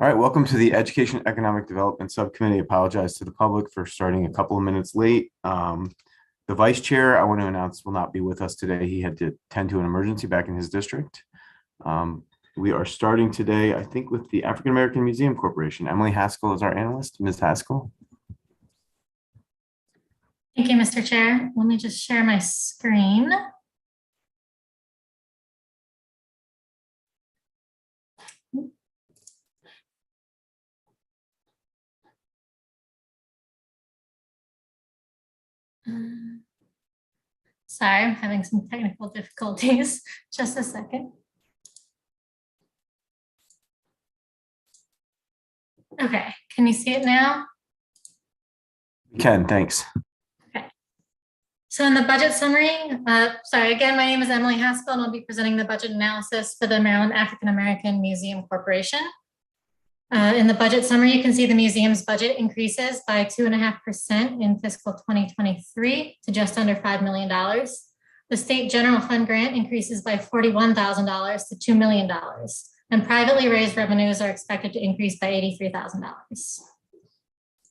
All right, welcome to the Education Economic Development Subcommittee. Apologize to the public for starting a couple of minutes late. The vice chair, I want to announce, will not be with us today. He had to tend to an emergency back in his district. We are starting today, I think, with the African American Museum Corporation. Emily Haskell is our analyst. Ms. Haskell. Thank you, Mr. Chair. Let me just share my screen. Sorry, I'm having some technical difficulties. Just a second. Okay, can you see it now? We can, thanks. Okay. So in the budget summary, again, my name is Emily Haskell and I'll be presenting the budget analysis for the Maryland African American Museum Corporation. In the budget summary, you can see the museum's budget increases by 2.5% in fiscal 2023 to just under $5 million. The state general fund grant increases by $41,000 to $2 million, and privately raised revenues are expected to increase by $83,000.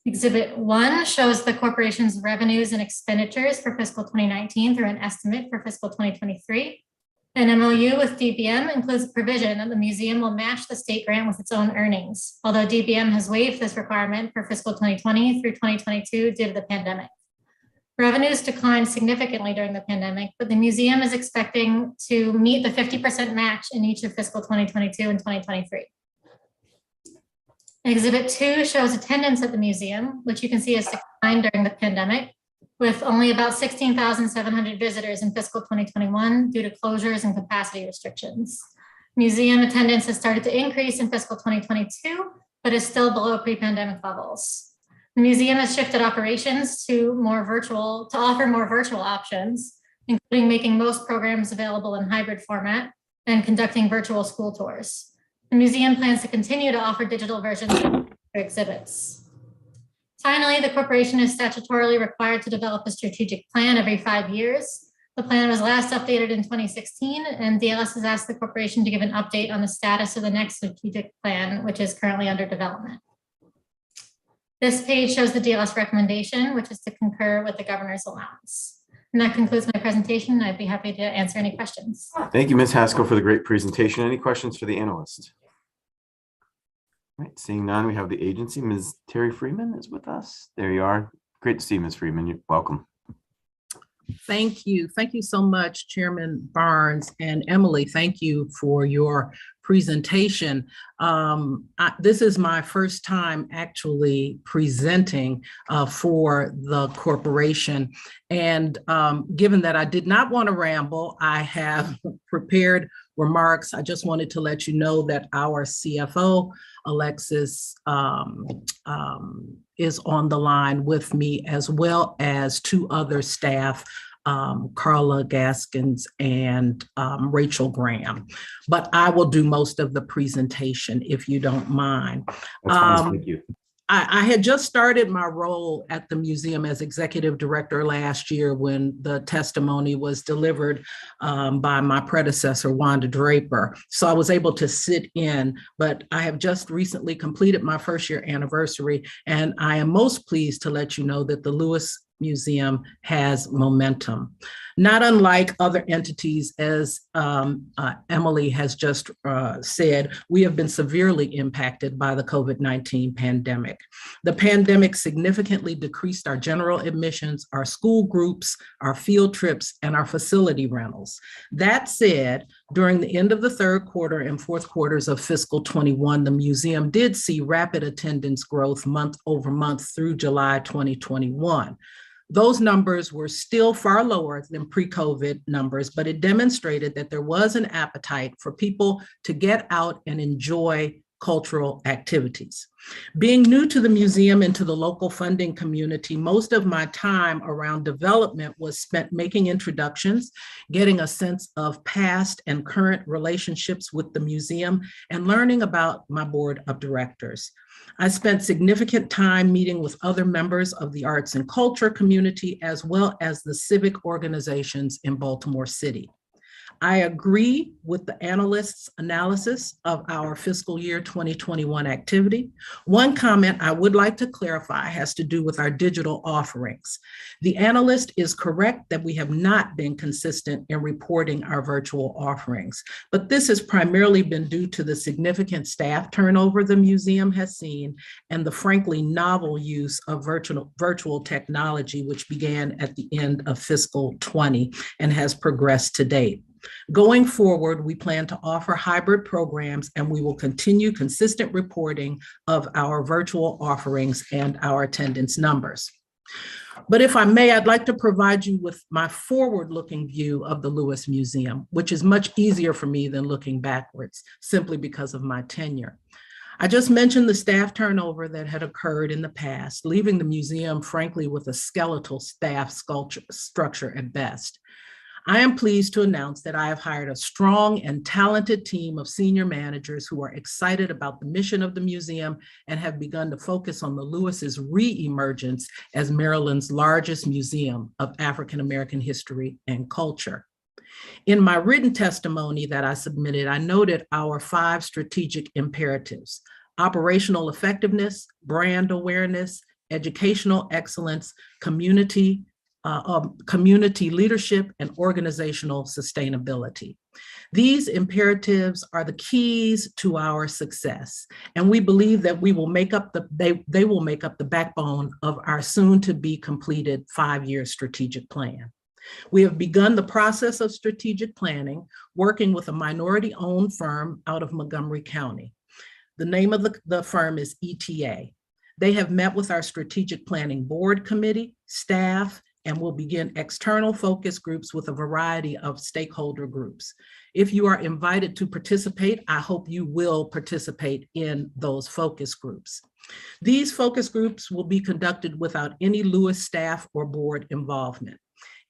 Exhibit 1 shows the corporation's revenues and expenditures for fiscal 2019 through an estimate for fiscal 2023. An MOU with DBM includes a provision that the museum will match the state grant with its own earnings, although DBM has waived this requirement for fiscal 2020 through 2022 due to the pandemic. Revenues declined significantly during the pandemic, but the museum is expecting to meet the 50% match in each of fiscal 2022 and 2023. Exhibit 2 shows attendance at the museum, which you can see has declined during the pandemic, with only about 16,700 visitors in fiscal 2021 due to closures and capacity restrictions. Museum attendance has started to increase in fiscal 2022, but is still below pre-pandemic levels. The museum has shifted operations to offer more virtual options, including making most programs available in hybrid format and conducting virtual school tours. The museum plans to continue to offer digital versions of exhibits. Finally, the corporation is statutorily required to develop a strategic plan every 5 years. The plan was last updated in 2016, and DLS has asked the corporation to give an update on the status of the next strategic plan, which is currently under development. This page shows the DLS recommendation, which is to concur with the governor's allowance. And that concludes my presentation. I'd be happy to answer any questions. Thank you, Ms. Haskell, for the great presentation. Any questions for the analyst? All right, seeing none, we have the agency. Ms. Terry Freeman is with us. There you are. Great to see you, Ms. Freeman. You're welcome. Thank you. Thank you so much, Chairman Barnes and Emily. Thank you for your presentation. This is my first time actually presenting for the corporation. And given that I did not want to ramble, I have prepared remarks. I just wanted to let you know that our CFO, Alexis, is on the line with me, as well as 2 other staff, Carla Gaskins and Rachel Graham. But I will do most of the presentation if you don't mind. That's fine, thank you. I had just started my role at the museum as executive director last year when the testimony was delivered by my predecessor, Wanda Draper. So I was able to sit in, but I have just recently completed my first year anniversary, and I am most pleased to let you know that the Lewis Museum has momentum. Not unlike other entities, as Emily has just said, we have been severely impacted by the COVID-19 pandemic. The pandemic significantly decreased our general admissions, our school groups, our field trips, and our facility rentals. That said, during the end of the 3rd quarter and 4th quarters of fiscal 21, the museum did see rapid attendance growth month over month through July 2021. Those numbers were still far lower than pre-COVID numbers, but it demonstrated that there was an appetite for people to get out and enjoy cultural activities. Being new to the museum and to the local funding community, most of my time around development was spent making introductions, getting a sense of past and current relationships with the museum, and learning about my board of directors. I spent significant time meeting with other members of the arts and culture community, as well as the civic organizations in Baltimore City. I agree with the analyst's analysis of our fiscal year 2021 activity. One comment I would like to clarify has to do with our digital offerings. The analyst is correct that we have not been consistent in reporting our virtual offerings, but this has primarily been due to the significant staff turnover the museum has seen and the frankly novel use of virtual technology, which began at the end of fiscal 20 and has progressed to date. Going forward, we plan to offer hybrid programs and we will continue consistent reporting of our virtual offerings and our attendance numbers. But if I may, I'd like to provide you with my forward-looking view of the Lewis Museum, which is much easier for me than looking backwards, simply because of my tenure. I just mentioned the staff turnover that had occurred in the past, leaving the museum, frankly, with a skeletal staff structure at best. I am pleased to announce that I have hired a strong and talented team of senior managers who are excited about the mission of the museum and have begun to focus on the Lewis's re-emergence as Maryland's largest museum of African-American history and culture. In my written testimony that I submitted, I noted our 5 strategic imperatives: operational effectiveness, brand awareness, educational excellence, community leadership, and organizational sustainability. These imperatives are the keys to our success, and we believe that they will make up the backbone of our soon-to-be completed 5-year strategic plan. We have begun the process of strategic planning, working with a minority-owned firm out of Montgomery County. The name of the firm is ETA. They have met with our strategic planning board committee, staff, and will begin external focus groups with a variety of stakeholder groups. If you are invited to participate, I hope you will participate in those focus groups. These focus groups will be conducted without any Lewis staff or board involvement.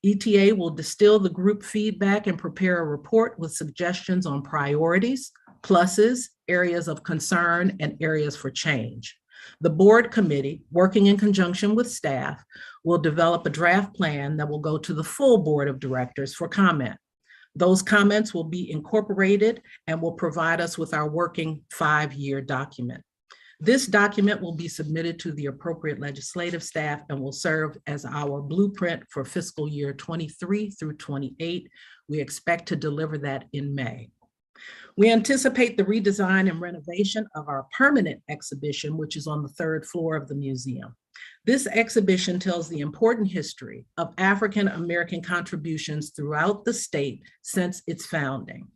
ETA will distill the group feedback and prepare a report with suggestions on priorities, pluses, areas of concern, and areas for change. The board committee, working in conjunction with staff, will develop a draft plan that will go to the full board of directors for comment. Those comments will be incorporated and will provide us with our working 5-year document. This document will be submitted to the appropriate legislative staff and will serve as our blueprint for fiscal year 23 through 28. We expect to deliver that in May. We anticipate the redesign and renovation of our permanent exhibition, which is on the 3rd floor of the museum. This exhibition tells the important history of African-American contributions throughout the state since its founding.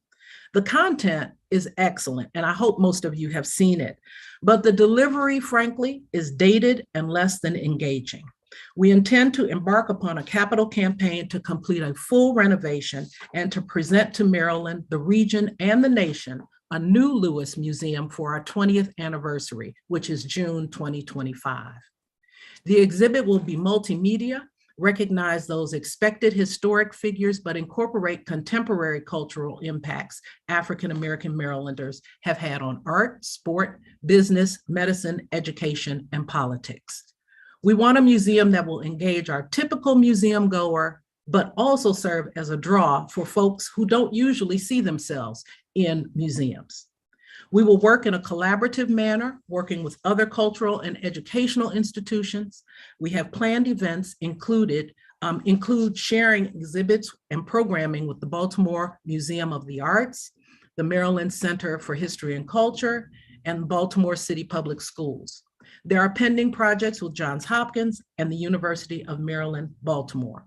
The content is excellent, and I hope most of you have seen it, but the delivery, frankly, is dated and less than engaging. We intend to embark upon a capital campaign to complete a full renovation and to present to Maryland, the region, and the nation a new Lewis Museum for our 20th anniversary, which is June 2025. The exhibit will be multimedia, recognize those expected historic figures, but incorporate contemporary cultural impacts African-American Marylanders have had on art, sport, business, medicine, education, and politics. We want a museum that will engage our typical museum goer, but also serve as a draw for folks who don't usually see themselves in museums. We will work in a collaborative manner, working with other cultural and educational institutions. We have planned events include sharing exhibits and programming with the Baltimore Museum of the Arts, the Maryland Center for History and Culture, and Baltimore City Public Schools. There are pending projects with Johns Hopkins and the University of Maryland, Baltimore.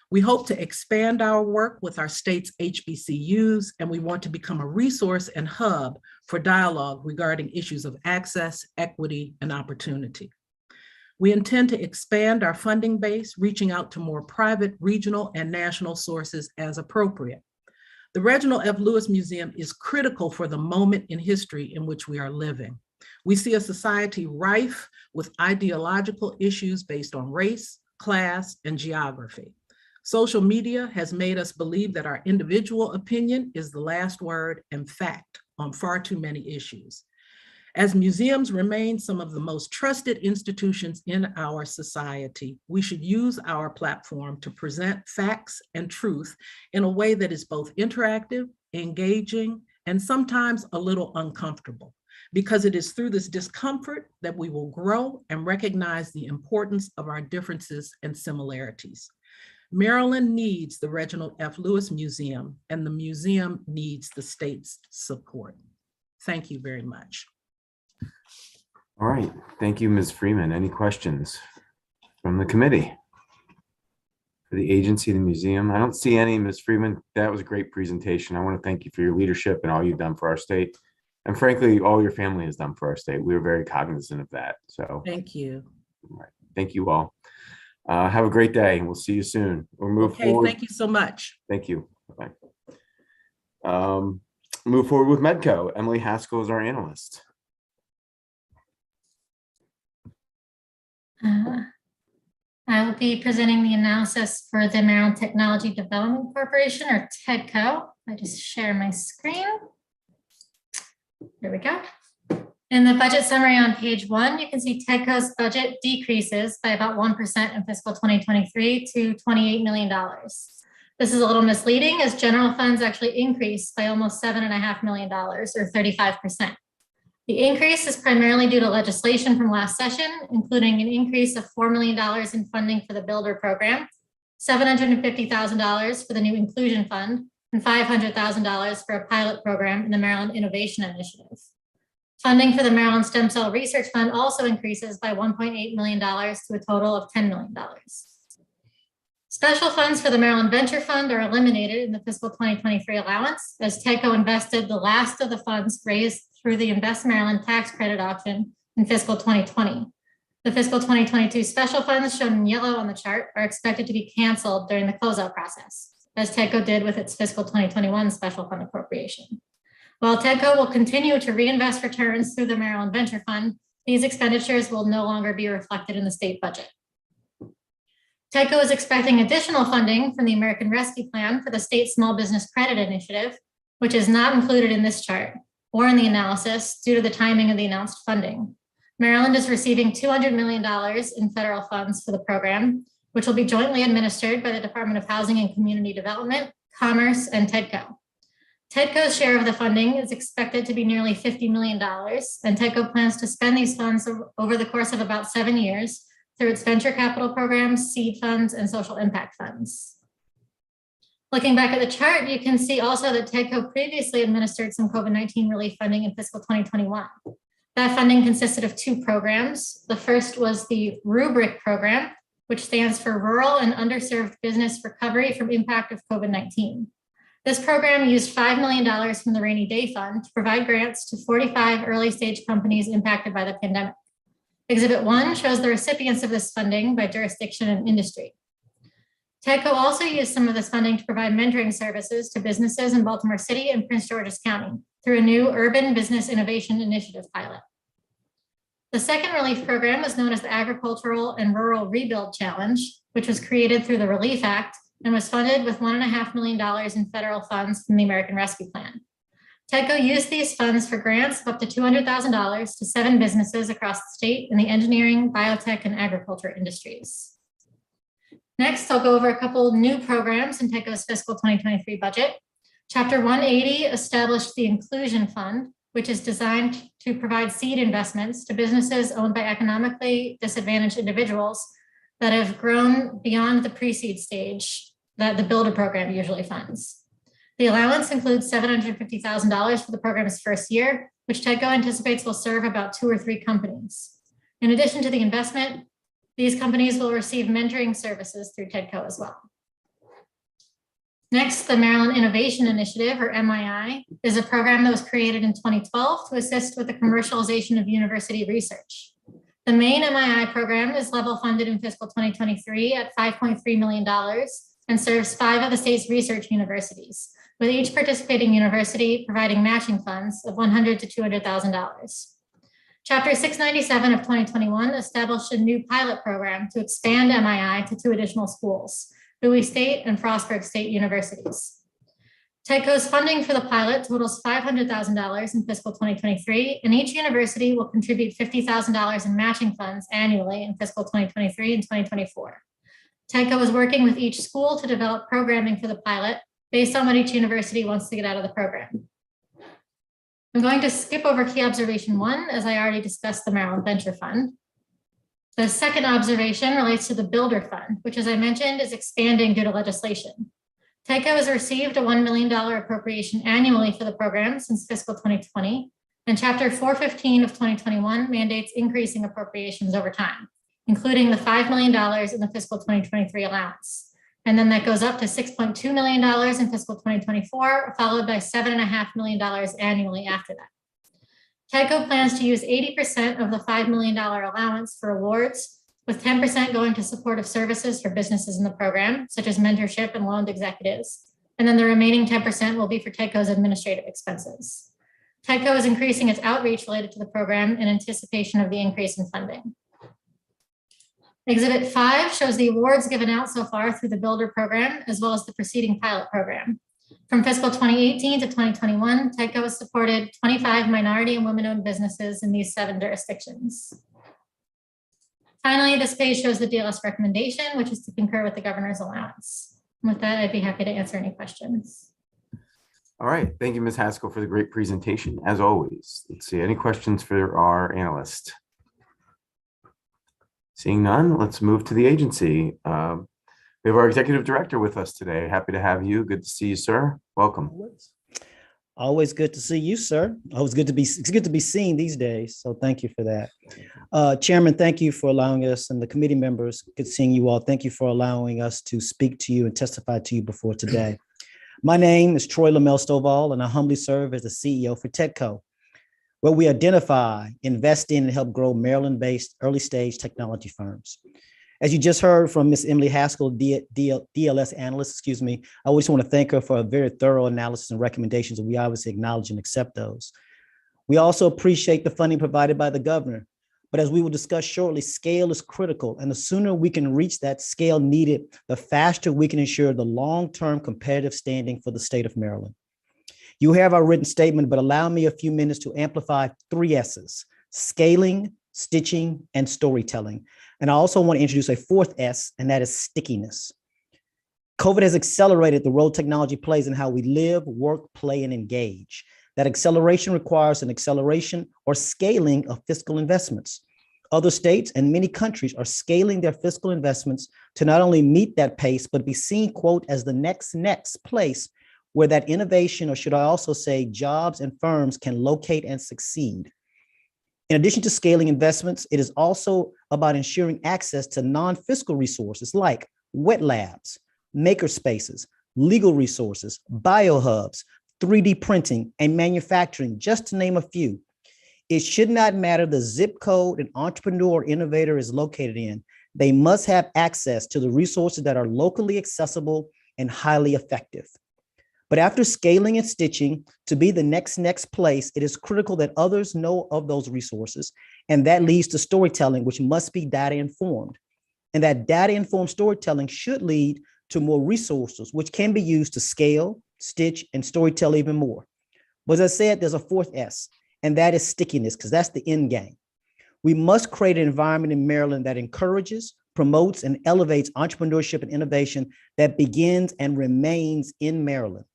We hope to expand our work with our state's HBCUs, and we want to become a resource and hub for dialogue regarding issues of access, equity, and opportunity. We intend to expand our funding base, reaching out to more private, regional, and national sources as appropriate. The Reginald F. Lewis Museum is critical for the moment in history in which we are living. We see a society rife with ideological issues based on race, class, and geography. Social media has made us believe that our individual opinion is the last word and fact on far too many issues. As museums remain some of the most trusted institutions in our society, we should use our platform to present facts and truth in a way that is both interactive, engaging, and sometimes a little uncomfortable, because it is through this discomfort that we will grow and recognize the importance of our differences and similarities. Maryland needs the Reginald F. Lewis Museum, and the museum needs the state's support. Thank you very much. All right, thank you, Ms. Freeman. Any questions from the committee? For the agency, the museum? I don't see any. Ms. Freeman, that was a great presentation. I want to thank you for your leadership and all you've done for our state. And frankly, all your family has done for our state. We are very cognizant of that. So Thank you. all right, thank you all. Have a great day, and we'll see you soon. We'll move Okay, forward. thank you so much. Thank you. Bye. Move forward with Medco. Emily Haskell is our analyst. I will be presenting the analysis for the Maryland Technology Development Corporation, or TEDCO. I just share my screen. There we go. In the budget summary on page 1, you can see TEDCO's budget decreases by about 1% in fiscal 2023 to $28 million. This is a little misleading, as general funds actually increased by almost $7.5 million, or 35%. The increase is primarily due to legislation from last session, including an increase of $4 million in funding for the Builder Program, $750,000 for the new Inclusion Fund, and $500,000 for a pilot program in the Maryland Innovation Initiative. Funding for the Maryland Stem Cell Research Fund also increases by $1.8 million to a total of $10 million. Special funds for the Maryland Venture Fund are eliminated in the fiscal 2023 allowance, as TEDCO invested the last of the funds raised through the Invest Maryland tax credit auction in fiscal 2020. The fiscal 2022 special funds shown in yellow on the chart are expected to be canceled during the closeout process, as TEDCO did with its fiscal 2021 special fund appropriation. While TEDCO will continue to reinvest returns through the Maryland Venture Fund, these expenditures will no longer be reflected in the state budget. TEDCO is expecting additional funding from the American Rescue Plan for the State Small Business Credit Initiative, which is not included in this chart or in the analysis due to the timing of the announced funding. Maryland is receiving $200 million in federal funds for the program, which will be jointly administered by the Department of Housing and Community Development, Commerce, and TEDCO. TEDCO's share of the funding is expected to be nearly $50 million, and TEDCO plans to spend these funds over the course of about 7 years through its venture capital programs, seed funds, and social impact funds. Looking back at the chart, you can see also that TEDCO previously administered some COVID-19 relief funding in fiscal 2021. That funding consisted of 2 programs. The first was the Rubric program, which stands for Rural and Underserved Business Recovery from Impact of COVID-19. This program used $5 million from the Rainy Day Fund to provide grants to 45 early stage companies impacted by the pandemic. Exhibit 1 shows the recipients of this funding by jurisdiction and industry. TEDCO also used some of this funding to provide mentoring services to businesses in Baltimore City and Prince George's County through a new Urban Business Innovation Initiative pilot. The second relief program is known as the Agricultural and Rural Rebuild Challenge, which was created through the Relief Act and was funded with $1.5 million in federal funds from the American Rescue Plan. TEDCO used these funds for grants of up to $200,000 to 7 businesses across the state in the engineering, biotech, and agriculture industries. Next, I'll go over a couple new programs in TEDCO's fiscal 2023 budget. Chapter 180 established the Inclusion Fund, which is designed to provide seed investments to businesses owned by economically disadvantaged individuals that have grown beyond the pre-seed stage that the Builder program usually funds. The allowance includes $750,000 for the program's first year, which TEDCO anticipates will serve about 2 or 3 companies. In addition to the investment, these companies will receive mentoring services through TEDCO as well. Next, the Maryland Innovation Initiative, or MII, is a program that was created in 2012 to assist with the commercialization of university research. The main MII program is level funded in fiscal 2023 at $5.3 million and serves 5 of the state's research universities, with each participating university providing matching funds of $100,000 to $200,000. Chapter 697 of 2021 established a new pilot program to expand MII to 2 additional schools, Bowie State and Frostburg State universities. TEDCO's funding for the pilot totals $500,000 in fiscal 2023, and each university will contribute $50,000 in matching funds annually in fiscal 2023 and 2024. TEDCO is working with each school to develop programming for the pilot based on what each university wants to get out of the program. I'm going to skip over key observation 1, as I already discussed the Maryland Venture Fund. The second observation relates to the Builder Fund, which, as I mentioned, is expanding due to legislation. TEDCO has received a $1 million appropriation annually for the program since fiscal 2020, and Chapter 415 of 2021 mandates increasing appropriations over time, including the $5 million in the fiscal 2023 allowance. And then that goes up to $6.2 million in fiscal 2024, followed by $7.5 million annually after that. TEDCO plans to use 80% of the $5 million allowance for awards, with 10% going to supportive services for businesses in the program, such as mentorship and loaned executives. And then the remaining 10% will be for TEDCO's administrative expenses. TEDCO is increasing its outreach related to the program in anticipation of the increase in funding. Exhibit 5 shows the awards given out so far through the Builder program, as well as the preceding pilot program. From fiscal 2018 to 2021, TEDCO has supported 25 minority and women-owned businesses in these 7 jurisdictions. Finally, this page shows the DLS recommendation, which is to concur with the governor's allowance. With that, I'd be happy to answer any questions. All right. Thank you, Ms. Haskell, for the great presentation, as always. Let's see, any questions for our analyst? Seeing none, let's move to the agency. We have our executive director with us today. Happy to have you. Good to see you, sir. Welcome. Always good to see you, sir. It's good to be seen these days. So thank you for that. Chairman, thank you for allowing us, and the committee members, good seeing you all. Thank you for allowing us to speak to you and testify to you before today. My name is Troy Lamell Stovall, and I humbly serve as the CEO for TEDCO, where we identify, invest in, and help grow Maryland-based early-stage technology firms. As you just heard from Ms. Emily Haskell, DLS analyst, I always want to thank her for a very thorough analysis and recommendations, and we obviously acknowledge and accept those. We also appreciate the funding provided by the governor, but as we will discuss shortly, scale is critical, and the sooner we can reach that scale needed, the faster we can ensure the long-term competitive standing for the state of Maryland. You have our written statement, but allow me a few minutes to amplify 3 S's: scaling, stitching, and storytelling. And I also want to introduce a 4th S, and that is stickiness. COVID has accelerated the role technology plays in how we live, work, play, and engage. That acceleration requires an acceleration or scaling of fiscal investments. Other states and many countries are scaling their fiscal investments to not only meet that pace, but be seen, quote, as the next place where that innovation, or should I also say jobs and firms, can locate and succeed. In addition to scaling investments, it is also about ensuring access to non-fiscal resources like wet labs, maker spaces, legal resources, biohubs, 3D printing, and manufacturing, just to name a few. It should not matter the zip code an entrepreneur or innovator is located in. They must have access to the resources that are locally accessible and highly effective. But after scaling and stitching to be the next place, it is critical that others know of those resources. And that leads to storytelling, which must be data informed. And that data informed storytelling should lead to more resources, which can be used to scale, stitch, and storytell even more. But as I said, there's a 4th S, and that is stickiness, because that's the end game. We must create an environment in Maryland that encourages, promotes, and elevates entrepreneurship and innovation that begins and remains in Maryland.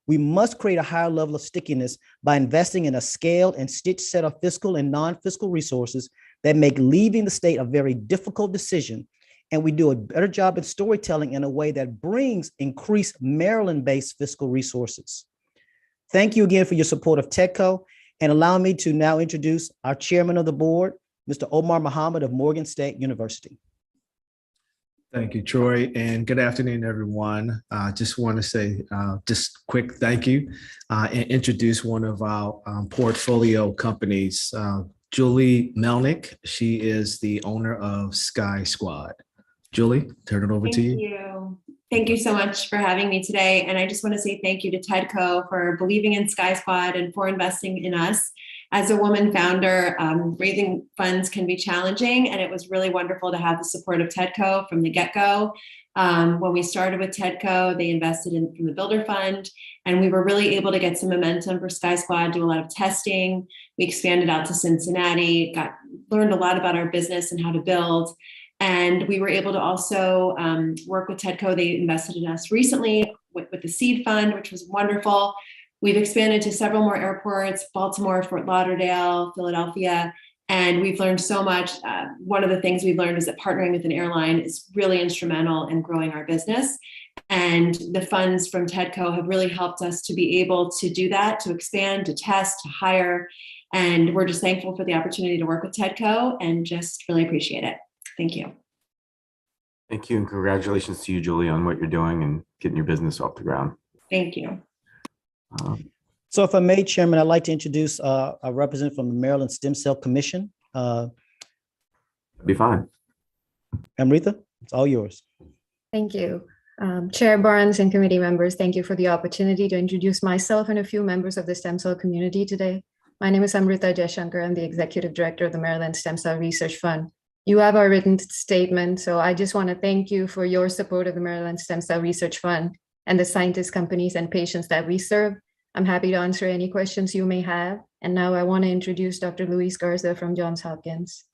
We must create a higher level of stickiness by investing in a scaled and stitched set of fiscal and non-fiscal resources that make leaving the state a very difficult decision. And we do a better job at storytelling in a way that brings increased Maryland-based fiscal resources. Thank you again for your support of TEDCO, and allow me to now introduce our chairman of the board, Mr. Omar Muhammad of Morgan State University. Thank you, Troy, and good afternoon, everyone. Just want to say just quick thank you and introduce one of our portfolio companies, Julie Melnick. She is the owner of Sky Squad. Julie, turn it over to you. Thank you. Thank you so much for having me today. And I just want to say thank you to TEDCO for believing in Sky Squad and for investing in us. As a woman founder, raising funds can be challenging, and it was really wonderful to have the support of TEDCO from the get-go. When we started with TEDCO, they invested from the Builder Fund, and we were really able to get some momentum for Sky Squad, do a lot of testing. We expanded out to Cincinnati, learned a lot about our business and how to build. And we were able to also work with TEDCO. They invested in us recently with the Seed Fund, which was wonderful. We've expanded to several more airports, Baltimore, Fort Lauderdale, Philadelphia, and we've learned so much. One of the things we've learned is that partnering with an airline is really instrumental in growing our business. And the funds from TEDCO have really helped us to be able to do that, to expand, to test, to hire. And we're just thankful for the opportunity to work with TEDCO and just really appreciate it. Thank you. Thank you, and congratulations to you, Julie, on what you're doing and getting your business off the ground. Thank you. So if I may, Chairman, I'd like to introduce a representative from the Maryland Stem Cell Commission. Be fine. Amrita, it's all yours. Thank you. Chair Barnes and committee members, thank you for the opportunity to introduce myself and a few members of the stem cell community today. My name is Amrita Jaishankar. I'm the Executive Director of the Maryland Stem Cell Research Fund. You have our written statement, so I just want to thank you for your support of the Maryland Stem Cell Research Fund and the scientists, companies, and patients that we serve. I'm happy to answer any questions you may have. And now I want to introduce Dr. Luis Garza from Johns Hopkins.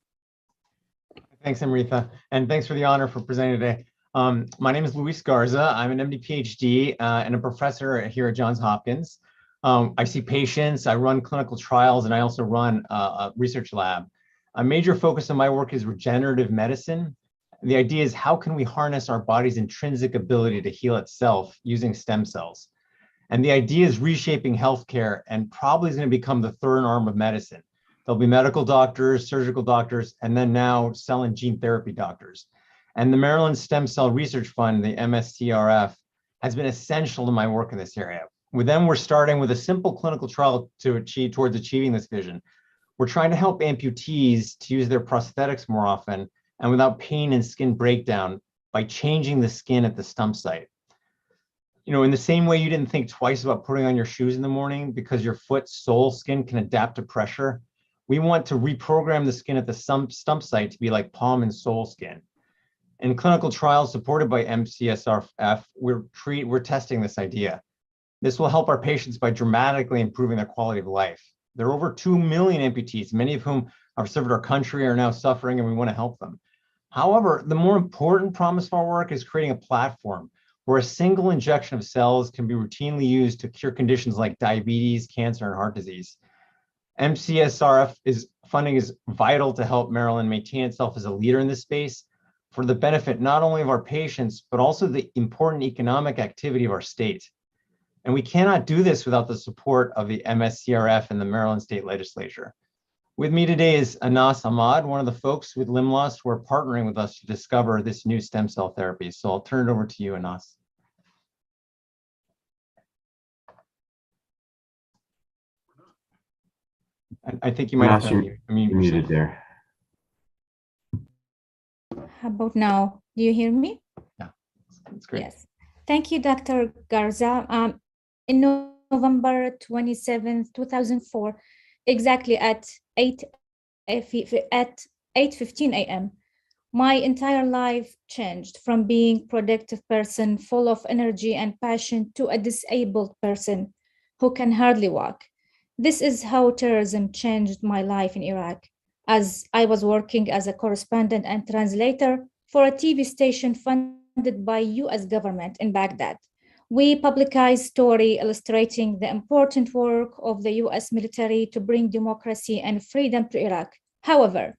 Thanks, Amrita, and thanks for the honor for presenting today. My name is Luis Garza. I'm an MD PhD and a professor here at Johns Hopkins. I see patients, I run clinical trials, and I also run a research lab. A major focus of my work is regenerative medicine. The idea is, how can we harness our body's intrinsic ability to heal itself using stem cells? And the idea is reshaping healthcare, and probably is going to become the third arm of medicine. There'll be medical doctors, surgical doctors, and then now cell and gene therapy doctors. And the Maryland Stem Cell Research Fund, the MSTRF, has been essential to my work in this area. With them, we're starting with a simple clinical trial towards achieving this vision. We're trying to help amputees to use their prosthetics more often and without pain and skin breakdown by changing the skin at the stump site. You know, in the same way you didn't think twice about putting on your shoes in the morning because your foot sole skin can adapt to pressure, we want to reprogram the skin at the stump site to be like palm and sole skin. In clinical trials supported by MCSRF, we're testing this idea. This will help our patients by dramatically improving their quality of life. There are over 2 million amputees, many of whom have served our country, are now suffering, and we want to help them. However, the more important promise of our work is creating a platform where a single injection of cells can be routinely used to cure conditions like diabetes, cancer, and heart disease. MCSRF funding is vital to help Maryland maintain itself as a leader in this space for the benefit not only of our patients, but also the important economic activity of our state. And we cannot do this without the support of the MSCRF and the Maryland State Legislature. With me today is Anas Ahmad, one of the folks with limb loss who are partnering with us to discover this new stem cell therapy. So I'll turn it over to you, Anas. I think you might have to unmute You're muted there. How about now? Do you hear me? Yeah, that's great. Yes. Thank you, Dr. Garza. In November 27, 2004, exactly at 8:15 a.m., my entire life changed from being a productive person full of energy and passion to a disabled person who can hardly walk. This is how terrorism changed my life in Iraq, as I was working as a correspondent and translator for a TV station funded by US government in Baghdad. We publicized story illustrating the important work of the US military to bring democracy and freedom to Iraq. However,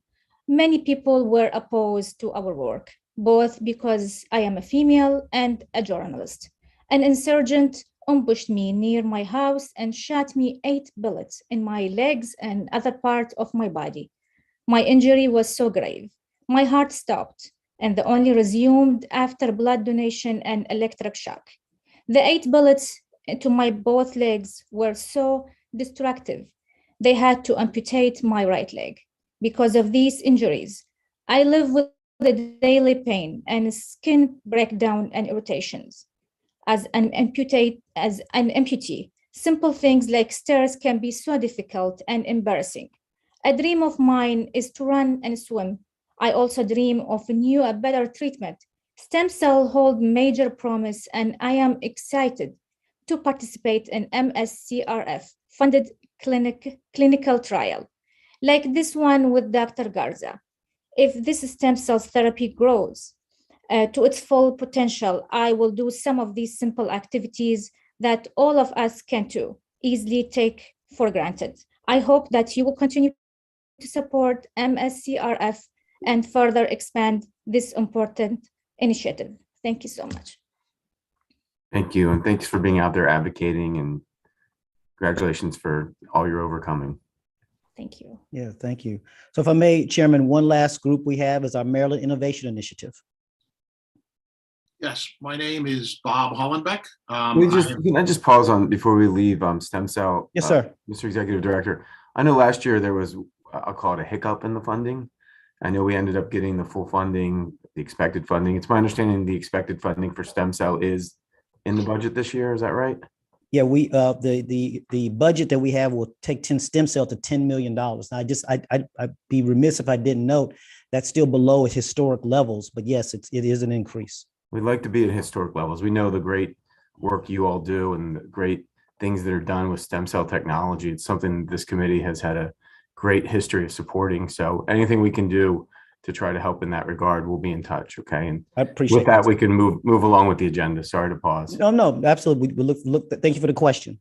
many people were opposed to our work, both because I am a female and a journalist. An insurgent ambushed me near my house and shot me 8 bullets in my legs and other parts of my body. My injury was so grave. My heart stopped and only resumed after blood donation and electric shock. The 8 bullets to my both legs were so destructive, they had to amputate my right leg. Because of these injuries, I live with the daily pain and skin breakdown and irritations. As an amputee, Simple things like stairs can be so difficult and embarrassing. A dream of mine is to run and swim. I also dream of a new, a better treatment. Stem cell hold major promise, and I am excited to participate in MSCRF funded clinical trial, like this one with Dr. Garza. If this stem cell therapy grows to its full potential, I will do some of these simple activities that all of us can too easily take for granted. I hope that you will continue to support MSCRF and further expand this important initiative. Thank you so much. Thank you. And thanks for being out there advocating, and congratulations for all you're overcoming. Thank you. Yeah, thank you. So if I may, Chairman, one last group we have is our Maryland Innovation Initiative. Yes, my name is Bob Hollenbeck. Can I just pause on before we leave stem cell? Yes, sir. Mr. Executive Director, I know last year there was, I'll call it a hiccup in the funding. I know we ended up getting the full funding, the expected funding. It's my understanding the expected funding for stem cell is in the budget this year. Is that right? Yeah, we the budget that we have will take stem cell to $10 million. Now, I'd be remiss if I didn't note that's still below historic levels, but yes, it is an increase. We'd like to be at historic levels. We know the great work you all do and the great things that are done with stem cell technology. It's something this committee has had a great history of supporting. So anything we can do to try to help in that regard, we'll be in touch. Okay. And I appreciate with that, we can move along with the agenda. Sorry to pause. No, absolutely. We look. Thank you for the question.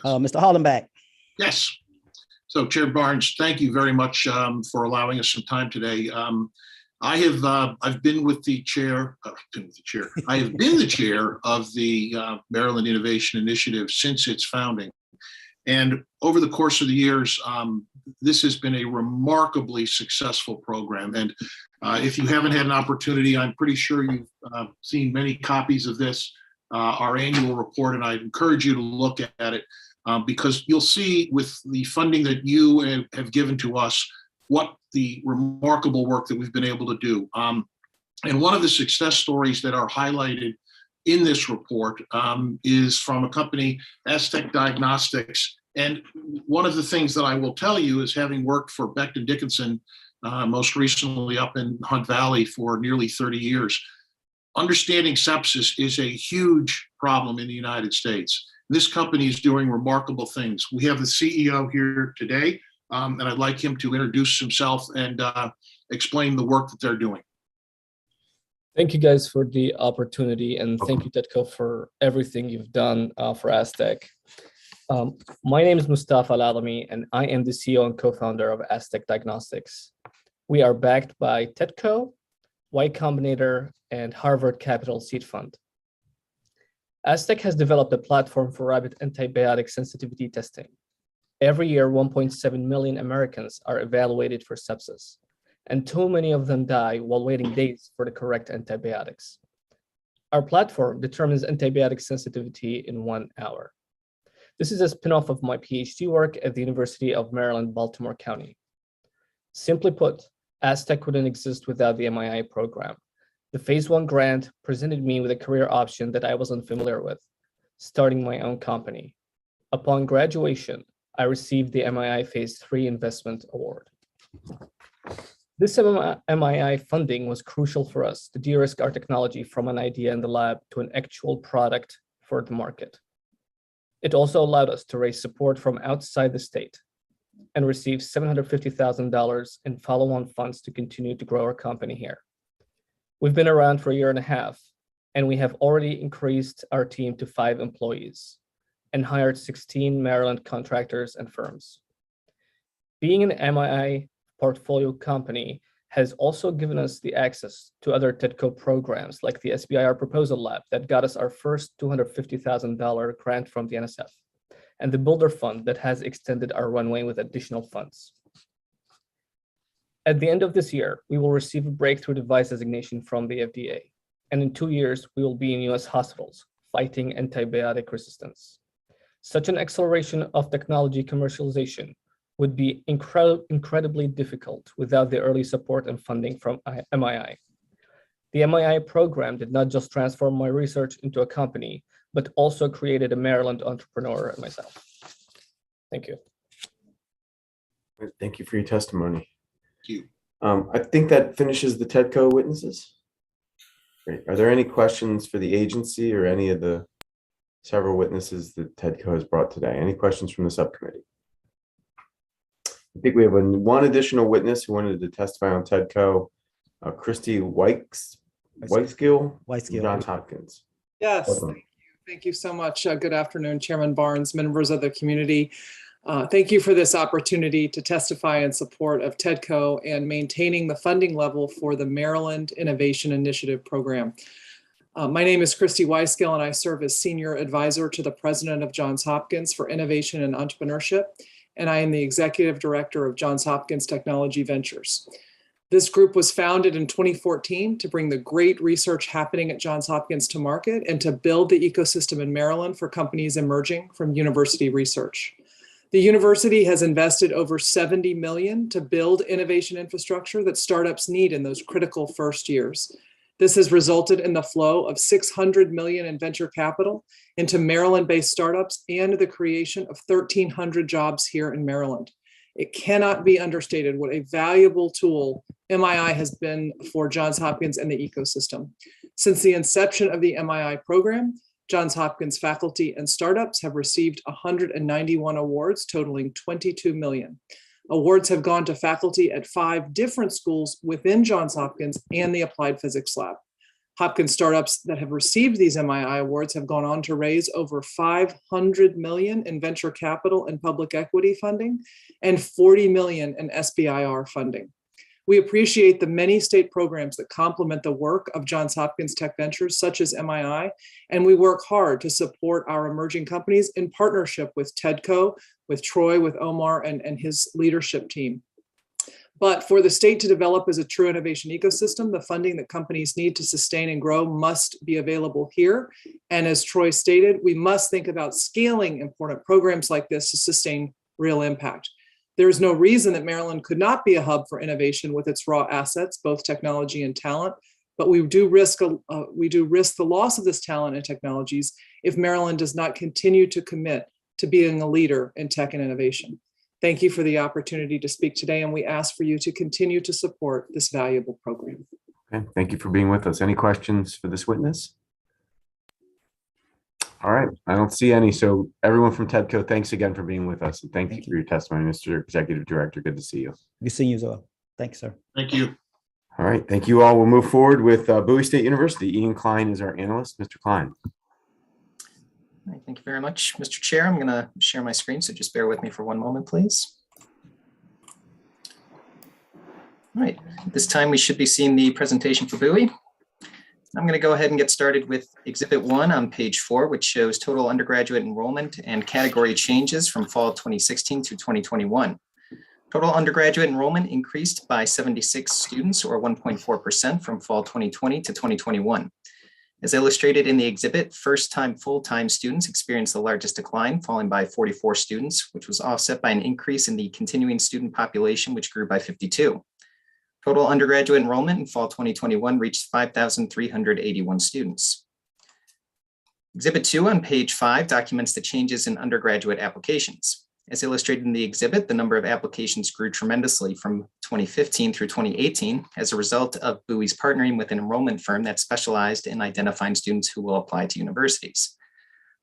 Mr. Hollenbeck. Yes. So Chair Barnes, thank you very much for allowing us some time today. I've been with the chair. I have been the chair of the Maryland Innovation Initiative since its founding. And over the course of the years, this has been a remarkably successful program. And if you haven't had an opportunity, I'm pretty sure you've seen many copies of this, our annual report, and I encourage you to look at it because you'll see with the funding that you have given to us, what the remarkable work that we've been able to do. And one of the success stories that are highlighted in this report is from a company, Aztec Diagnostics. And one of the things that I will tell you is, having worked for Becton Dickinson, most recently up in Hunt Valley for nearly 30 years, understanding sepsis is a huge problem in the United States. This company is doing remarkable things. We have the CEO here today, and I'd like him to introduce himself and explain the work that they're doing. Thank you guys for the opportunity, and thank you, TEDCO, for everything you've done for Aztec. My name is Mustafa Ladami, and I am the CEO and co-founder of Aztec Diagnostics. We are backed by TEDCO, Y Combinator, and Harvard Capital Seed Fund. Aztec has developed a platform for rapid antibiotic sensitivity testing. Every year, 1.7 million Americans are evaluated for sepsis, and too many of them die while waiting days for the correct antibiotics. Our platform determines antibiotic sensitivity in 1 hour. This is a spin-off of my PhD work at the University of Maryland, Baltimore County. Simply put, Aztec couldn't exist without the MII program. The Phase 1 grant presented me with a career option that I wasn't familiar with, starting my own company. Upon graduation, I received the MII Phase 3 Investment Award. This MII funding was crucial for us to de-risk our technology from an idea in the lab to an actual product for the market. It also allowed us to raise support from outside the state and receive $750,000 in follow-on funds to continue to grow our company here. We've been around for a year and a half, and we have already increased our team to 5 employees and hired 16 Maryland contractors and firms. Being an MII portfolio company has also given us the access to other TEDCO programs like the SBIR Proposal Lab that got us our first $250,000 grant from the NSF, and the Builder Fund that has extended our runway with additional funds. At the end of this year, we will receive a breakthrough device designation from the FDA, and in 2 years, we will be in US hospitals fighting antibiotic resistance. Such an acceleration of technology commercialization would be incredibly difficult without the early support and funding from MII. The MII program did not just transform my research into a company, but also created a Maryland entrepreneur myself. Thank you. Thank you for your testimony. Thank you. I think that finishes the TEDCO witnesses. Great. Are there any questions for the agency or any of the several witnesses that TEDCO has brought today? Any questions from the subcommittee? I think we have one additional witness who wanted to testify on TEDCO, Christy Weiskill, Johns Hopkins. Yes, Welcome. thank you. Thank you so much. Good afternoon, Chairman Barnes, members of the community. Thank you for this opportunity to testify in support of TEDCO and maintaining the funding level for the Maryland Innovation Initiative program. My name is Christy Weiskill, and I serve as Senior Advisor to the President of Johns Hopkins for Innovation and Entrepreneurship, and I am the Executive Director of Johns Hopkins Technology Ventures. This group was founded in 2014 to bring the great research happening at Johns Hopkins to market and to build the ecosystem in Maryland for companies emerging from university research. The university has invested over $70 million to build innovation infrastructure that startups need in those critical first years. This has resulted in the flow of $600 million in venture capital into Maryland-based startups and the creation of 1,300 jobs here in Maryland. It cannot be understated what a valuable tool MII has been for Johns Hopkins and the ecosystem. Since the inception of the MII program, Johns Hopkins faculty and startups have received 191 awards totaling $22 million. Awards have gone to faculty at 5 different schools within Johns Hopkins and the Applied Physics Lab. Hopkins startups that have received these MII awards have gone on to raise over $500 million in venture capital and public equity funding and $40 million in SBIR funding. We appreciate the many state programs that complement the work of Johns Hopkins Tech Ventures, such as MII, and we work hard to support our emerging companies in partnership with TEDCO, with Troy, with Omar, and his leadership team. But for the state to develop as a true innovation ecosystem, the funding that companies need to sustain and grow must be available here. And as Troy stated, we must think about scaling important programs like this to sustain real impact. There is no reason that Maryland could not be a hub for innovation with its raw assets, both technology and talent, but we do risk the loss of this talent and technologies if Maryland does not continue to commit to being a leader in tech and innovation. Thank you for the opportunity to speak today, and we ask for you to continue to support this valuable program. Okay, thank you for being with us. Any questions for this witness? All right, I don't see any. So everyone from TEDCO, thanks again for being with us. And thank you for your testimony, Mr. Executive Director. Good to see you. Good seeing you as well. Thanks, sir. Thank you. All right, thank you all. We'll move forward with Bowie State University. Ian Klein is our analyst. Mr. Klein. All right, thank you very much, Mr. Chair. I'm going to share my screen, so just bear with me for one moment, please. All right, this time we should be seeing the presentation for Bowie. I'm going to go ahead and get started with Exhibit 1 on page 4, which shows total undergraduate enrollment and category changes from fall 2016 to 2021. Total undergraduate enrollment increased by 76 students, or 1.4% from fall 2020 to 2021. As illustrated in the exhibit, first-time full-time students experienced the largest decline, falling by 44 students, which was offset by an increase in the continuing student population, which grew by 52. Total undergraduate enrollment in fall 2021 reached 5,381 students. Exhibit 2 on page 5 documents the changes in undergraduate applications. As illustrated in the exhibit, the number of applications grew tremendously from 2015 through 2018 as a result of Bowie's partnering with an enrollment firm that specialized in identifying students who will apply to universities.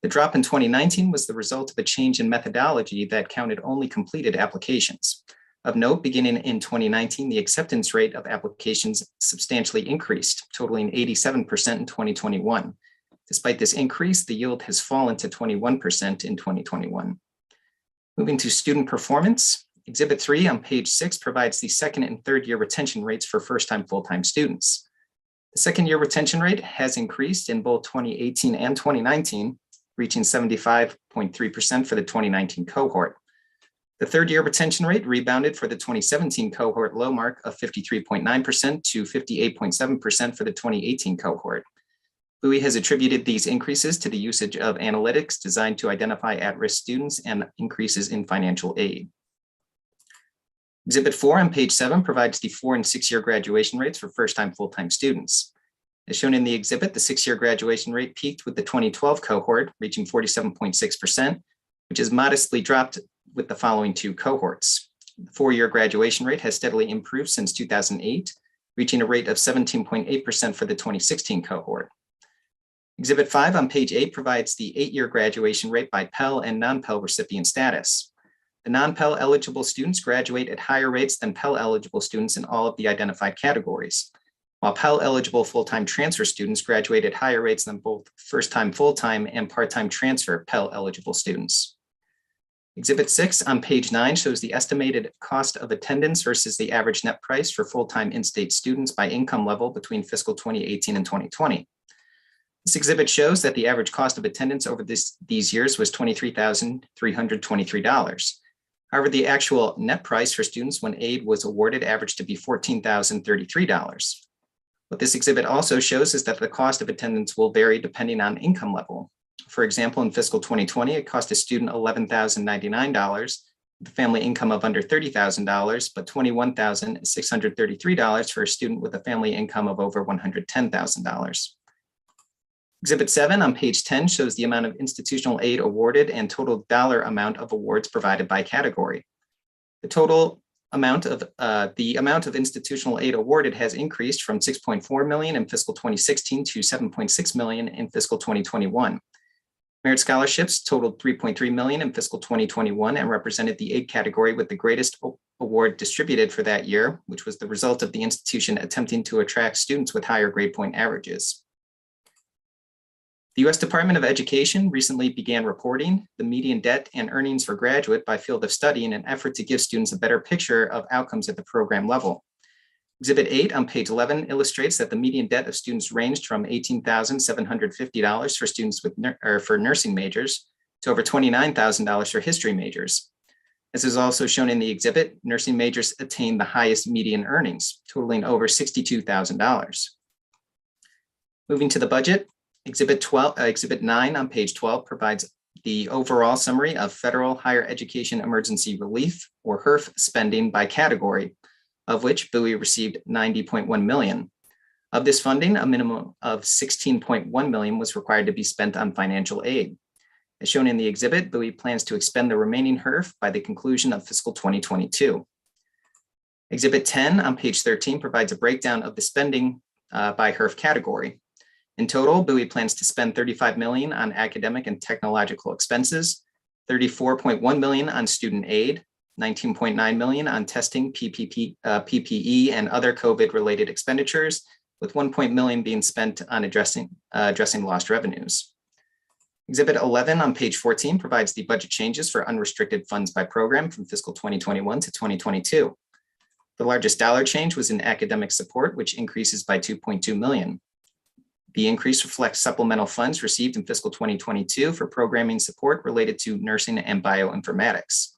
The drop in 2019 was the result of a change in methodology that counted only completed applications. Of note, beginning in 2019, the acceptance rate of applications substantially increased, totaling 87% in 2021. Despite this increase, the yield has fallen to 21% in 2021. Moving to student performance, Exhibit 3 on page 6 provides the second and third year retention rates for first-time full-time students. The second year retention rate has increased in both 2018 and 2019, reaching 75.3% for the 2019 cohort. The third year retention rate rebounded for the 2017 cohort low mark of 53.9% to 58.7% for the 2018 cohort. Bowie has attributed these increases to the usage of analytics designed to identify at-risk students and increases in financial aid. Exhibit 4 on page 7 provides the 4- and 6-year graduation rates for first-time full-time students. As shown in the exhibit, the 6-year graduation rate peaked with the 2012 cohort, reaching 47.6%, which is modestly dropped with the following 2 cohorts. The 4-year graduation rate has steadily improved since 2008, reaching a rate of 17.8% for the 2016 cohort. Exhibit 5 on page 8 provides the 8-year graduation rate by Pell and non-Pell recipient status. The non-Pell eligible students graduate at higher rates than Pell eligible students in all of the identified categories, while Pell eligible full-time transfer students graduate at higher rates than both first-time full-time and part-time transfer Pell eligible students. Exhibit 6 on page 9 shows the estimated cost of attendance versus the average net price for full-time in-state students by income level between fiscal 2018 and 2020. This exhibit shows that the average cost of attendance over these years was $23,323. However, the actual net price for students when aid was awarded averaged to be $14,033. What this exhibit also shows is that the cost of attendance will vary depending on income level. For example, in fiscal 2020, it cost a student $11,099 with a family income of under $30,000, but $21,633 for a student with a family income of over $110,000. Exhibit 7 on page 10 shows the amount of institutional aid awarded and total dollar amount of awards provided by category. The total amount of institutional aid awarded has increased from $6.4 million in fiscal 2016 to $7.6 million in fiscal 2021. Merit scholarships totaled $3.3 million in fiscal 2021 and represented the aid category with the greatest award distributed for that year, which was the result of the institution attempting to attract students with higher grade point averages. The U.S. Department of Education recently began reporting the median debt and earnings for graduate by field of study in an effort to give students a better picture of outcomes at the program level. Exhibit 8 on page 11 illustrates that the median debt of students ranged from $18,750 for students for nursing majors to over $29,000 for history majors. As is also shown in the exhibit, nursing majors attained the highest median earnings, totaling over $62,000. Moving to the budget, Exhibit 9 on page 12 provides the overall summary of federal higher education emergency relief, or HERF, spending by category, of which Bowie received $90.1 million. Of this funding, a minimum of $16.1 million was required to be spent on financial aid. As shown in the exhibit, Bowie plans to expend the remaining HERF by the conclusion of fiscal 2022. Exhibit 10 on page 13 provides a breakdown of the spending by HERF category. In total, Bowie plans to spend $35 million on academic and technological expenses, $34.1 million on student aid, $19.9 million on testing, PPE, and other COVID-related expenditures, with $1 million being spent on addressing lost revenues. Exhibit 11 on page 14 provides the budget changes for unrestricted funds by program from fiscal 2021 to 2022. The largest dollar change was in academic support, which increases by $2.2 million. The increase reflects supplemental funds received in fiscal 2022 for programming support related to nursing and bioinformatics.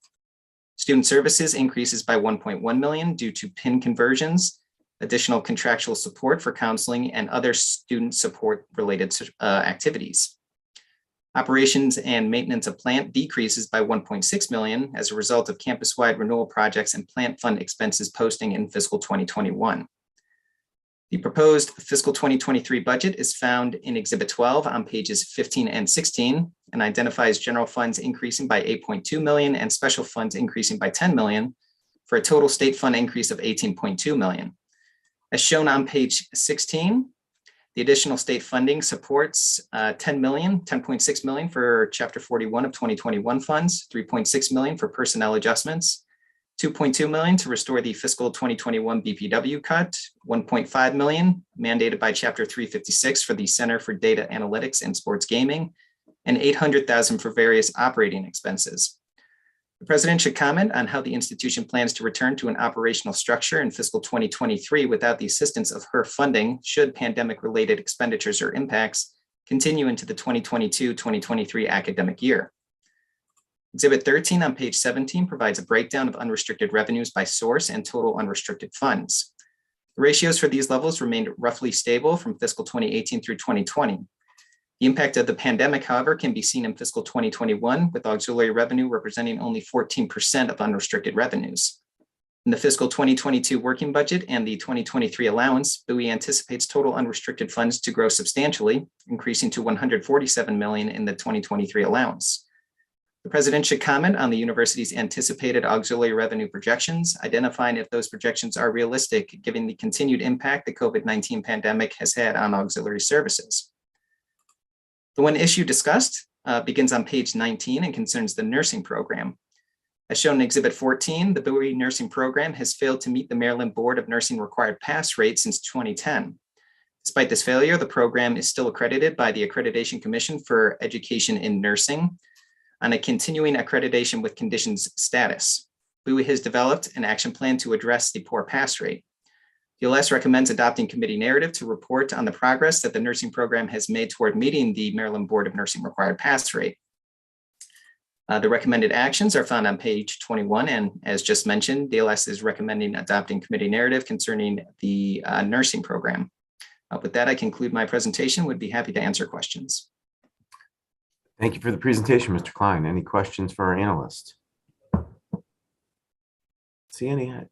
Student services increases by $1.1 million due to PIN conversions, additional contractual support for counseling, and other student support related activities. Operations and maintenance of plant decreases by $1.6 million as a result of campus-wide renewal projects and plant fund expenses posting in fiscal 2021. The proposed fiscal 2023 budget is found in Exhibit 12 on pages 15 and 16 and identifies general funds increasing by $8.2 million and special funds increasing by $10 million for a total state fund increase of $18.2 million. As shown on page 16, the additional state funding supports $10.6 million for Chapter 41 of 2021 funds, $3.6 million for personnel adjustments, $2.2 million to restore the fiscal 2021 BPW cut, $1.5 million mandated by Chapter 356 for the Center for Data Analytics and Sports Gaming, and $800,000 for various operating expenses. The president should comment on how the institution plans to return to an operational structure in fiscal 2023 without the assistance of HERF funding should pandemic-related expenditures or impacts continue into the 2022-2023 academic year. Exhibit 13 on page 17 provides a breakdown of unrestricted revenues by source and total unrestricted funds. The ratios for these levels remained roughly stable from fiscal 2018 through 2020. The impact of the pandemic, however, can be seen in fiscal 2021, with auxiliary revenue representing only 14% of unrestricted revenues. In the fiscal 2022 working budget and the 2023 allowance, Bowie anticipates total unrestricted funds to grow substantially, increasing to $147 million in the 2023 allowance. The president should comment on the university's anticipated auxiliary revenue projections, identifying if those projections are realistic, given the continued impact the COVID-19 pandemic has had on auxiliary services. The one issue discussed begins on page 19 and concerns the nursing program. As shown in Exhibit 14, the Bowie nursing program has failed to meet the Maryland Board of Nursing required pass rate since 2010. Despite this failure, the program is still accredited by the Accreditation Commission for Education in Nursing on a continuing accreditation with conditions status. Bowie has developed an action plan to address the poor pass rate. DLS recommends adopting committee narrative to report on the progress that the nursing program has made toward meeting the Maryland Board of Nursing required pass rate. The recommended actions are found on page 21, and as just mentioned, DLS is recommending adopting committee narrative concerning the nursing program. With that, I conclude my presentation. Would be happy to answer questions. Thank you for the presentation, Mr. Klein. Any questions for our analyst? See any? I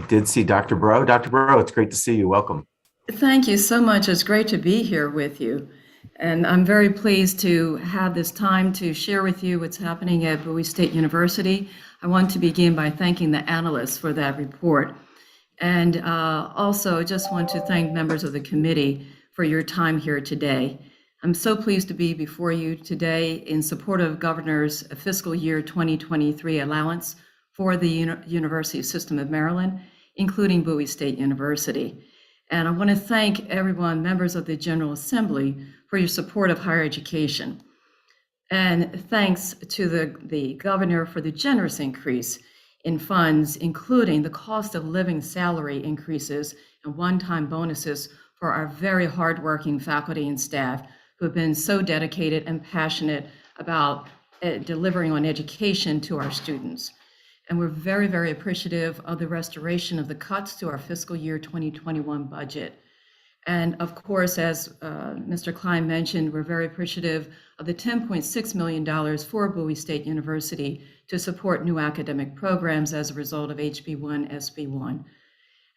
did see Dr. Bro. Dr. Bro, it's great to see you. Welcome. Thank you so much. It's great to be here with you. And I'm very pleased to have this time to share with you what's happening at Bowie State University. I want to begin by thanking the analysts for that report. And also just want to thank members of the committee for your time here today. I'm so pleased to be before you today in support of Governor's fiscal year 2023 allowance for the University System of Maryland, including Bowie State University. And I want to thank everyone, members of the General Assembly, for your support of higher education. And thanks to the governor for the generous increase in funds, including the cost of living salary increases and one-time bonuses for our very hardworking faculty and staff who have been so dedicated and passionate about delivering on education to our students. And we're very, very appreciative of the restoration of the cuts to our fiscal year 2021 budget. And of course, as Mr. Klein mentioned, we're very appreciative of the $10.6 million for Bowie State University to support new academic programs as a result of HB1, SB1.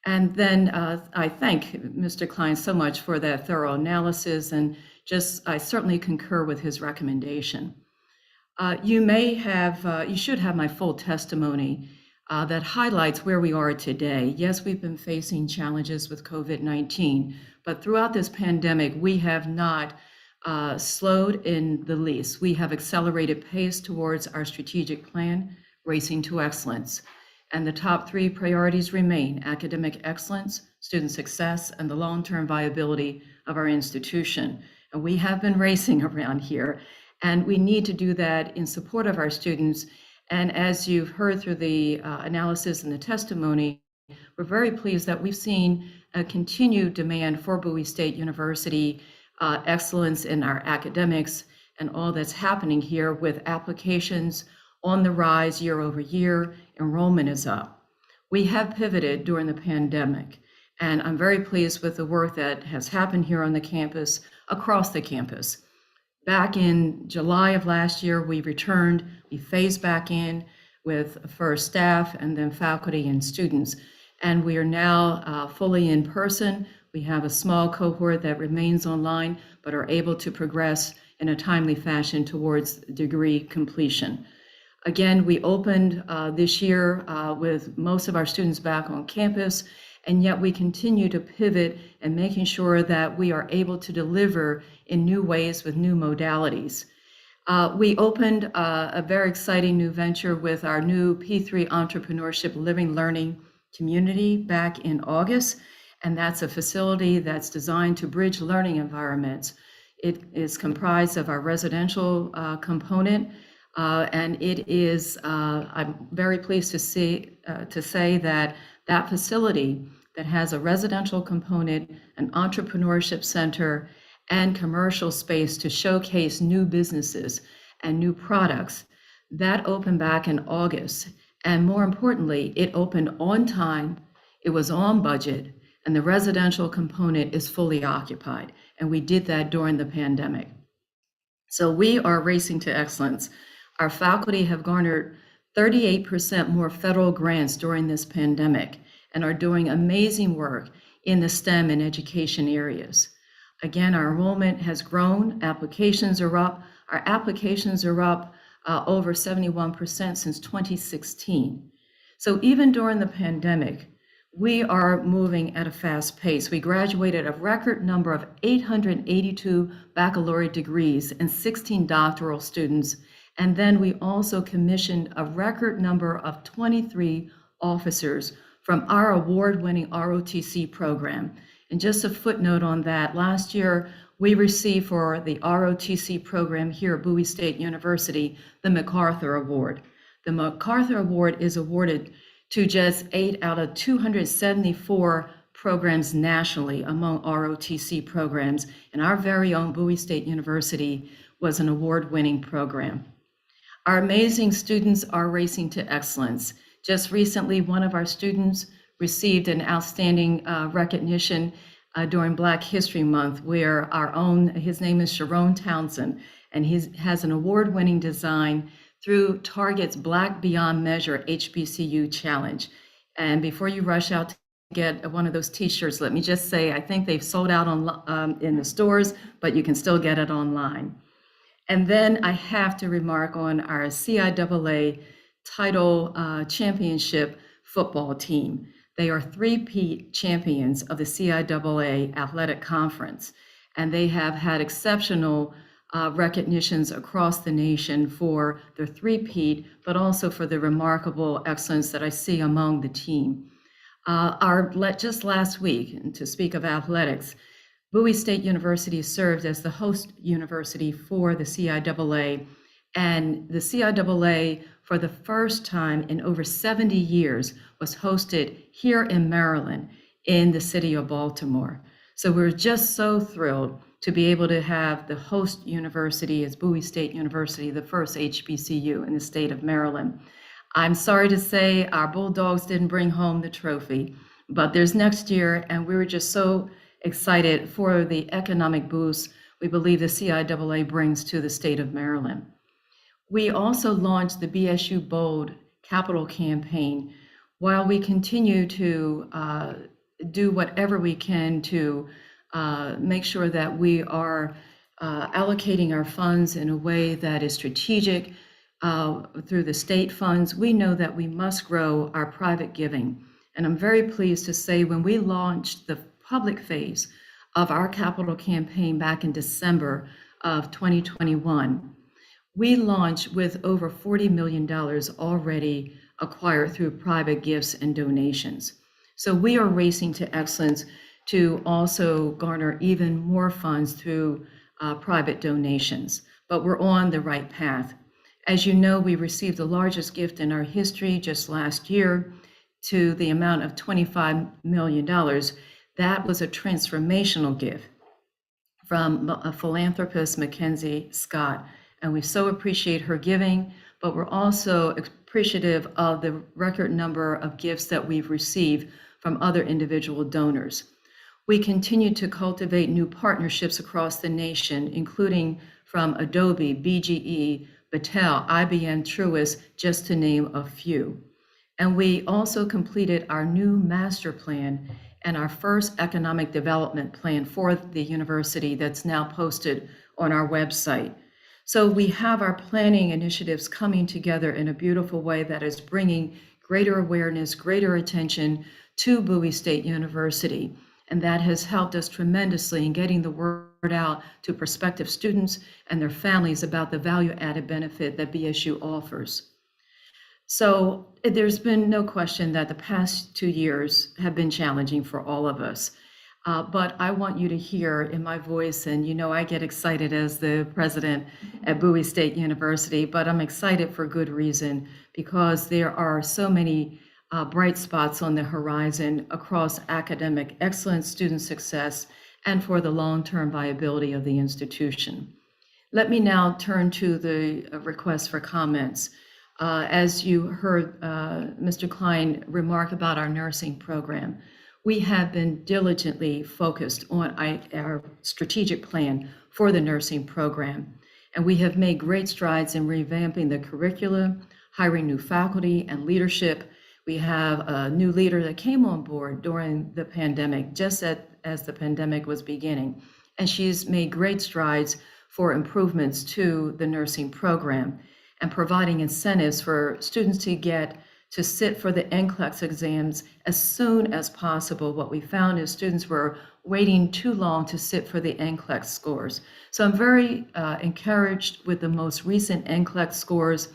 And then I thank Mr. Klein so much for that thorough analysis, and I certainly concur with his recommendation. You should have my full testimony that highlights where we are today. Yes, we've been facing challenges with COVID-19, but throughout this pandemic, we have not slowed in the least. We have accelerated pace towards our strategic plan, Racing to Excellence. And the top three priorities remain: academic excellence, student success, and the long-term viability of our institution. And we have been racing around here, and we need to do that in support of our students. And as you've heard through the analysis and the testimony, we're very pleased that we've seen a continued demand for Bowie State University excellence in our academics and all that's happening here with applications on the rise year over year. Enrollment is up. We have pivoted during the pandemic, and I'm very pleased with the work that has happened here on the campus, across the campus. Back in July of last year, we phased back in with first staff and then faculty and students. And we are now fully in person. We have a small cohort that remains online, but are able to progress in a timely fashion towards degree completion. Again, we opened this year with most of our students back on campus, and yet we continue to pivot and making sure that we are able to deliver in new ways with new modalities. We opened a very exciting new venture with our new P3 Entrepreneurship Living Learning Community back in August, and that's a facility that's designed to bridge learning environments. It is comprised of our residential component, and it is, I'm very pleased to say that that facility that has a residential component, an entrepreneurship center, and commercial space to showcase new businesses and new products, that opened back in August. And more importantly, it opened on time, it was on budget, and the residential component is fully occupied. And we did that during the pandemic. So we are racing to excellence. Our faculty have garnered 38% more federal grants during this pandemic, and are doing amazing work in the STEM and education areas. Again, our enrollment has grown, applications are up. Our applications are up over 71% since 2016. So even during the pandemic, we are moving at a fast pace. We graduated a record number of 882 baccalaureate degrees and 16 doctoral students. And then we also commissioned a record number of 23 officers from our award-winning ROTC program. And just a footnote on that, last year, we received for the ROTC program here at Bowie State University, the MacArthur Award. The MacArthur Award is awarded to just 8 out of 274 programs nationally among ROTC programs, and our very own Bowie State University was an award-winning program. Our amazing students are racing to excellence. Just recently, one of our students received an outstanding recognition during Black History Month, where our own, his name is Sharon Townsend, and he has an award-winning design through Target's Black Beyond Measure HBCU Challenge. And before you rush out to get one of those t-shirts, let me just say, I think they've sold out in the stores, but you can still get it online. And then I have to remark on our CIAA title championship football team. They are three-peat champions of the CIAA Athletic Conference, and they have had exceptional recognitions across the nation for their three-peat, but also for the remarkable excellence that I see among the team. Just last week, and to speak of athletics, Bowie State University served as the host university for the CIAA, and the CIAA, for the first time in over 70 years, was hosted here in Maryland, in the city of Baltimore. So we're just so thrilled to be able to have the host university as Bowie State University, the first HBCU in the state of Maryland. I'm sorry to say our Bulldogs didn't bring home the trophy, but there's next year, and we were just so excited for the economic boost we believe the CIAA brings to the state of Maryland. We also launched the BSU Bold Capital Campaign while we continue to do whatever we can to make sure that we are allocating our funds in a way that is strategic through the state funds. We know that we must grow our private giving. And I'm very pleased to say when we launched the public phase of our capital campaign back in December of 2021, we launched with over $40 million already acquired through private gifts and donations. So we are racing to excellence to also garner even more funds through private donations, but we're on the right path. As you know, we received the largest gift in our history just last year to the amount of $25 million. That was a transformational gift from a philanthropist, Mackenzie Scott, and we so appreciate her giving, but we're also appreciative of the record number of gifts that we've received from other individual donors. We continue to cultivate new partnerships across the nation, including from Adobe, BGE, Battelle, IBM, Truist, just to name a few. And we also completed our new master plan and our first economic development plan for the university that's now posted on our website. So we have our planning initiatives coming together in a beautiful way that is bringing greater awareness, greater attention to Bowie State University. And that has helped us tremendously in getting the word out to prospective students and their families about the value-added benefit that BSU offers. So there's been no question that the past 2 years have been challenging for all of us. But I want you to hear in my voice, and you know I get excited as the president at Bowie State University, but I'm excited for good reason, because there are so many bright spots on the horizon across academic excellence, student success, and for the long-term viability of the institution. Let me now turn to the request for comments. As you heard Mr. Klein remark about our nursing program, we have been diligently focused on our strategic plan for the nursing program, and we have made great strides in revamping the curriculum, hiring new faculty and leadership. We have a new leader that came on board during the pandemic, just as the pandemic was beginning. And she's made great strides for improvements to the nursing program and providing incentives for students to sit for the NCLEX exams as soon as possible. What we found is students were waiting too long to sit for the NCLEX scores. So I'm very encouraged with the most recent NCLEX scores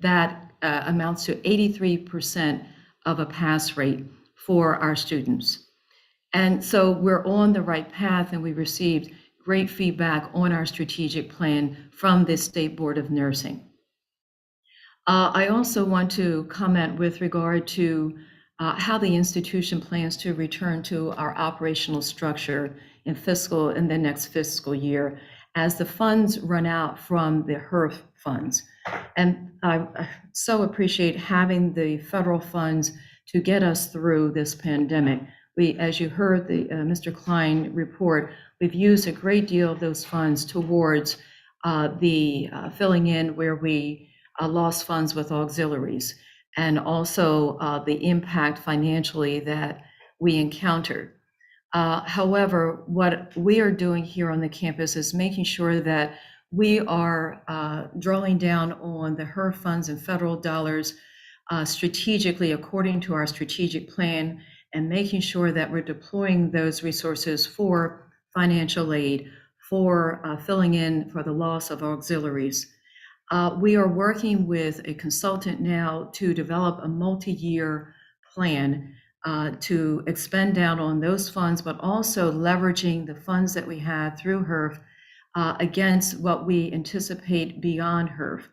that amounts to 83% of a pass rate for our students. And so we're on the right path, and we received great feedback on our strategic plan from the State Board of Nursing. I also want to comment with regard to how the institution plans to return to our operational structure in the next fiscal year as the funds run out from the HERF funds. And I so appreciate having the federal funds to get us through this pandemic. We, as you heard the Mr. Klein report, we've used a great deal of those funds towards the filling in where we lost funds with auxiliaries, and also the impact financially that we encountered. However, what we are doing here on the campus is making sure that we are drawing down on the HERF funds and federal dollars strategically according to our strategic plan, and making sure that we're deploying those resources for financial aid, for filling in for the loss of auxiliaries. We are working with a consultant now to develop a multi-year plan to expend down on those funds, but also leveraging the funds that we have through HERF against what we anticipate beyond HERF,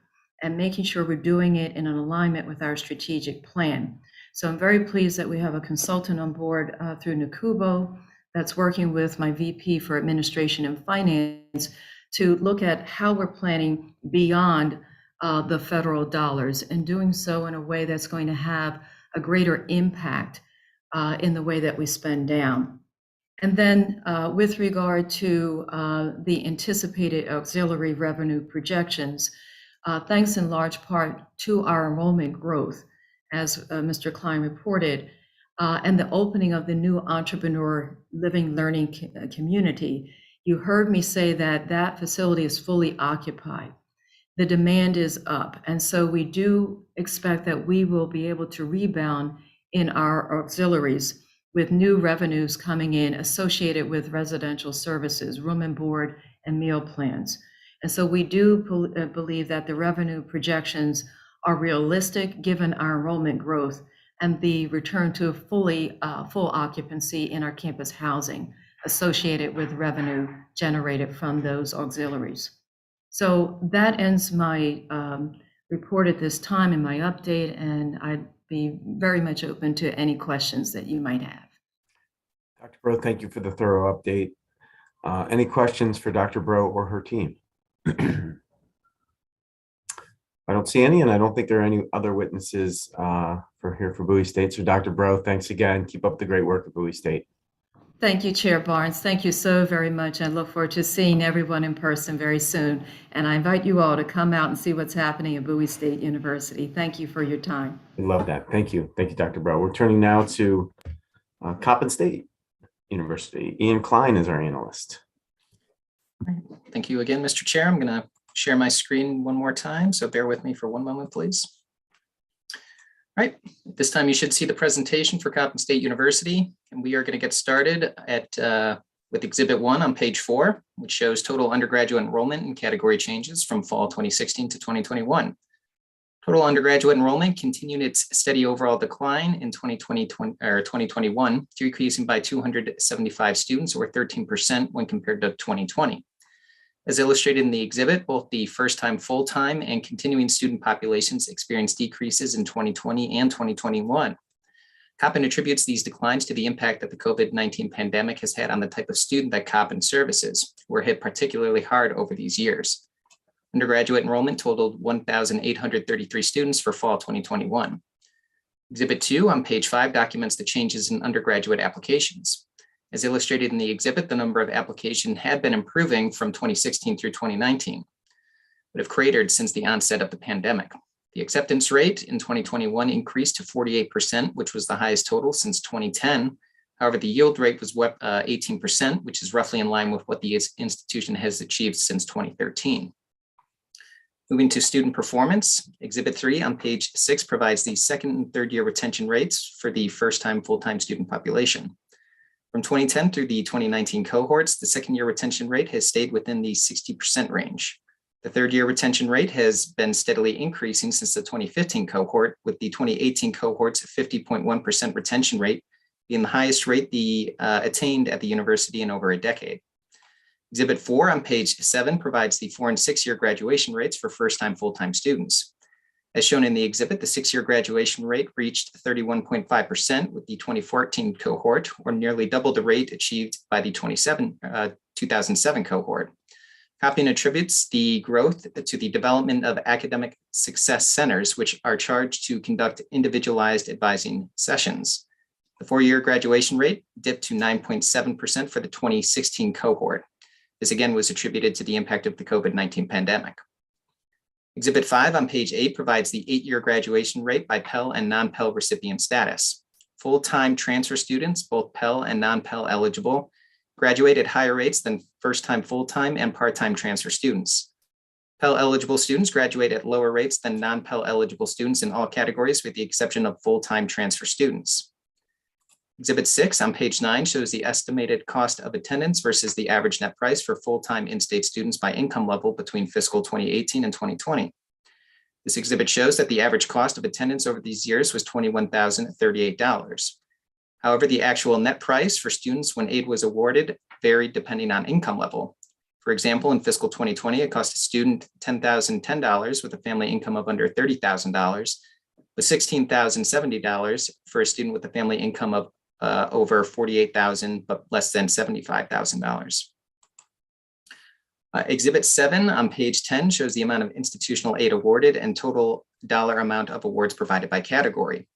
and making sure we're doing it in an alignment with our strategic plan. So I'm very pleased that we have a consultant on board through NACUBO that's working with my VP for Administration and Finance to look at how we're planning beyond the federal dollars, and doing so in a way that's going to have a greater impact in the way that we spend down. And then with regard to the anticipated auxiliary revenue projections, thanks in large part to our enrollment growth, as Mr. Klein reported, and the opening of the new entrepreneur living learning community, you heard me say that that facility is fully occupied. The demand is up. And so we do expect that we will be able to rebound in our auxiliaries with new revenues coming in associated with residential services, room and board, and meal plans. And so we do believe that the revenue projections are realistic given our enrollment growth and the return to full occupancy in our campus housing associated with revenue generated from those auxiliaries. So that ends my report at this time and my update, and I'd be very much open to any questions that you might have. Dr. Bro, thank you for the thorough update. Any questions for Dr. Bro or her team? I don't see any, and I don't think there are any other witnesses for Bowie State. So Dr. Bro, thanks again. Keep up the great work at Bowie State. Thank you, Chair Barnes. Thank you so very much. I look forward to seeing everyone in person very soon. And I invite you all to come out and see what's happening at Bowie State University. Thank you for your time. I love that. Thank you. Thank you, Dr. Bro. We're turning now to Coppin State University. Ian Klein is our analyst. Thank you again, Mr. Chair. I'm going to share my screen one more time, so bear with me for one moment, please. All right, this time you should see the presentation for Coppin State University, and we are going to get started with Exhibit 1 on page 4, which shows total undergraduate enrollment and category changes from fall 2016 to 2021. Total undergraduate enrollment continued its steady overall decline in 2021, decreasing by 275 students, or 13% when compared to 2020. As illustrated in the exhibit, both the first-time, full-time, and continuing student populations experienced decreases in 2020 and 2021. Coppin attributes these declines to the impact that the COVID-19 pandemic has had on the type of student that Coppin services, who were hit particularly hard over these years. Undergraduate enrollment totaled 1,833 students for fall 2021. Exhibit 2 on page 5 documents the changes in undergraduate applications. As illustrated in the exhibit, the number of applications had been improving from 2016 through 2019, but have cratered since the onset of the pandemic. The acceptance rate in 2021 increased to 48%, which was the highest total since 2010. However, the yield rate was 18%, which is roughly in line with what the institution has achieved since 2013. Moving to student performance, Exhibit 3 on page 6 provides the second and third year retention rates for the first-time full-time student population. From 2010 through the 2019 cohorts, the second year retention rate has stayed within the 60% range. The third year retention rate has been steadily increasing since the 2015 cohort, with the 2018 cohort's 50.1% retention rate being the highest rate attained at the university in over a decade. Exhibit 4 on page 7 provides the 4- and 6-year graduation rates for first-time full-time students. As shown in the exhibit, the 6-year graduation rate reached 31.5% with the 2014 cohort, or nearly double the rate achieved by the 2007 cohort. Coppin attributes the growth to the development of academic success centers, which are charged to conduct individualized advising sessions. The 4-year graduation rate dipped to 9.7% for the 2016 cohort. This again was attributed to the impact of the COVID-19 pandemic. Exhibit 5 on page 8 provides the 8-year graduation rate by Pell and non-Pell recipient status. Full-time transfer students, both Pell and non-Pell eligible, graduate at higher rates than first-time full-time and part-time transfer students. Pell eligible students graduate at lower rates than non-Pell eligible students in all categories, with the exception of full-time transfer students. Exhibit 6 on page 9 shows the estimated cost of attendance versus the average net price for full-time in-state students by income level between fiscal 2018 and 2020. This exhibit shows that the average cost of attendance over these years was $21,038. However, the actual net price for students when aid was awarded varied depending on income level. For example, in fiscal 2020, it cost a student $10,010 with a family income of under $30,000, with $16,070 for a student with a family income of over $48,000, but less than $75,000. Exhibit 7 on page 10 shows the amount of institutional aid awarded and total dollar amount of awards provided by category.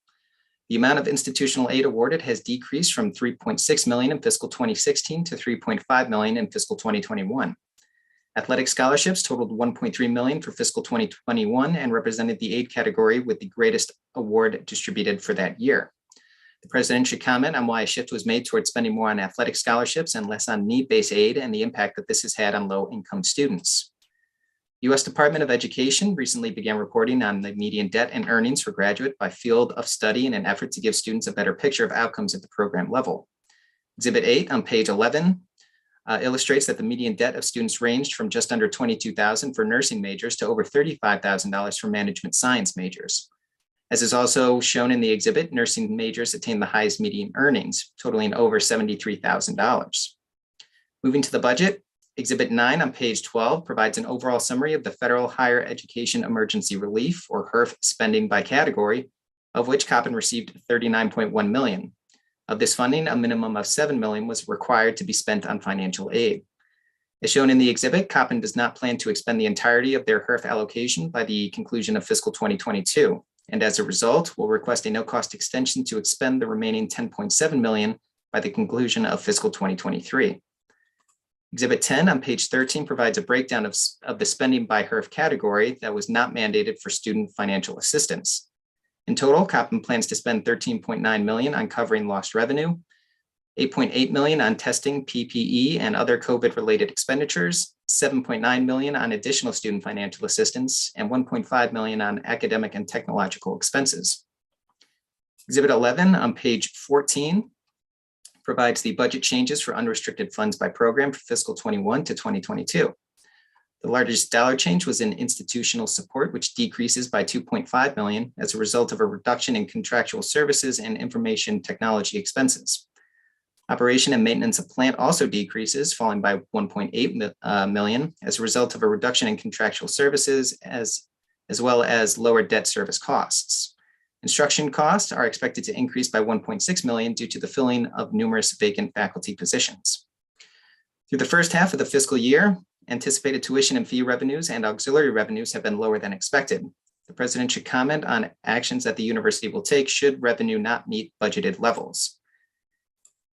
The amount of institutional aid awarded has decreased from $3.6 million in fiscal 2016 to $3.5 million in fiscal 2021. Athletic scholarships totaled $1.3 million for fiscal 2021 and represented the aid category with the greatest award distributed for that year. The president should comment on why a shift was made towards spending more on athletic scholarships and less on need-based aid and the impact that this has had on low-income students. The U.S. Department of Education recently began reporting on the median debt and earnings for graduate by field of study in an effort to give students a better picture of outcomes at the program level. Exhibit 8 on page 11 illustrates that the median debt of students ranged from just under $22,000 for nursing majors to over $35,000 for management science majors. As is also shown in the exhibit, nursing majors attained the highest median earnings, totaling over $73,000. Moving to the budget, Exhibit 9 on page 12 provides an overall summary of the Federal Higher Education Emergency Relief, or HERF, spending by category, of which Coppin received $39.1 million. Of this funding, a minimum of $7 million was required to be spent on financial aid. As shown in the exhibit, Coppin does not plan to expend the entirety of their HERF allocation by the conclusion of fiscal 2022. And as a result, will request a no-cost extension to expend the remaining $10.7 million by the conclusion of fiscal 2023. Exhibit 10 on page 13 provides a breakdown of the spending by HERF category that was not mandated for student financial assistance. In total, Coppin plans to spend $13.9 million on covering lost revenue, $8.8 million on testing, PPE, and other COVID-related expenditures, $7.9 million on additional student financial assistance, and $1.5 million on academic and technological expenses. Exhibit 11 on page 14 provides the budget changes for unrestricted funds by program for fiscal 21 to 2022. The largest dollar change was in institutional support, which decreases by $2.5 million as a result of a reduction in contractual services and information technology expenses. Operation and maintenance of plant also decreases, falling by $1.8 million as a result of a reduction in contractual services as well as lower debt service costs. Instruction costs are expected to increase by $1.6 million due to the filling of numerous vacant faculty positions. Through the first half of the fiscal year, anticipated tuition and fee revenues and auxiliary revenues have been lower than expected. The president should comment on actions that the university will take should revenue not meet budgeted levels.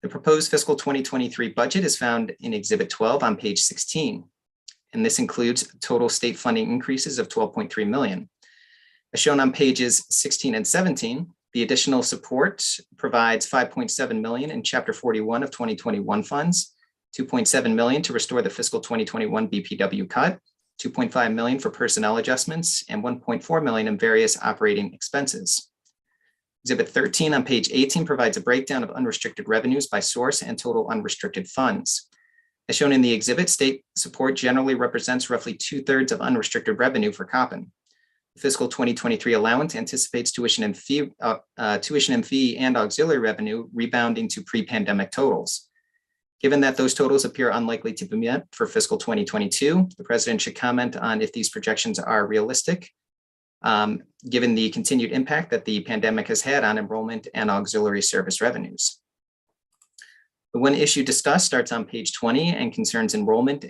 The proposed fiscal 2023 budget is found in Exhibit 12 on page 16, and this includes total state funding increases of $12.3 million. As shown on pages 16 and 17, the additional support provides $5.7 million in Chapter 41 of 2021 funds, $2.7 million to restore the fiscal 2021 BPW cut, $2.5 million for personnel adjustments, and $1.4 million in various operating expenses. Exhibit 13 on page 18 provides a breakdown of unrestricted revenues by source and total unrestricted funds. As shown in the exhibit, state support generally represents roughly 2/3 of unrestricted revenue for Coppin. The fiscal 2023 allowance anticipates tuition and fee and auxiliary revenue rebounding to pre-pandemic totals. Given that those totals appear unlikely to be met for fiscal 2022, the president should comment on if these projections are realistic, given the continued impact that the pandemic has had on enrollment and auxiliary service revenues. The one issue discussed starts on page 20 and concerns enrollment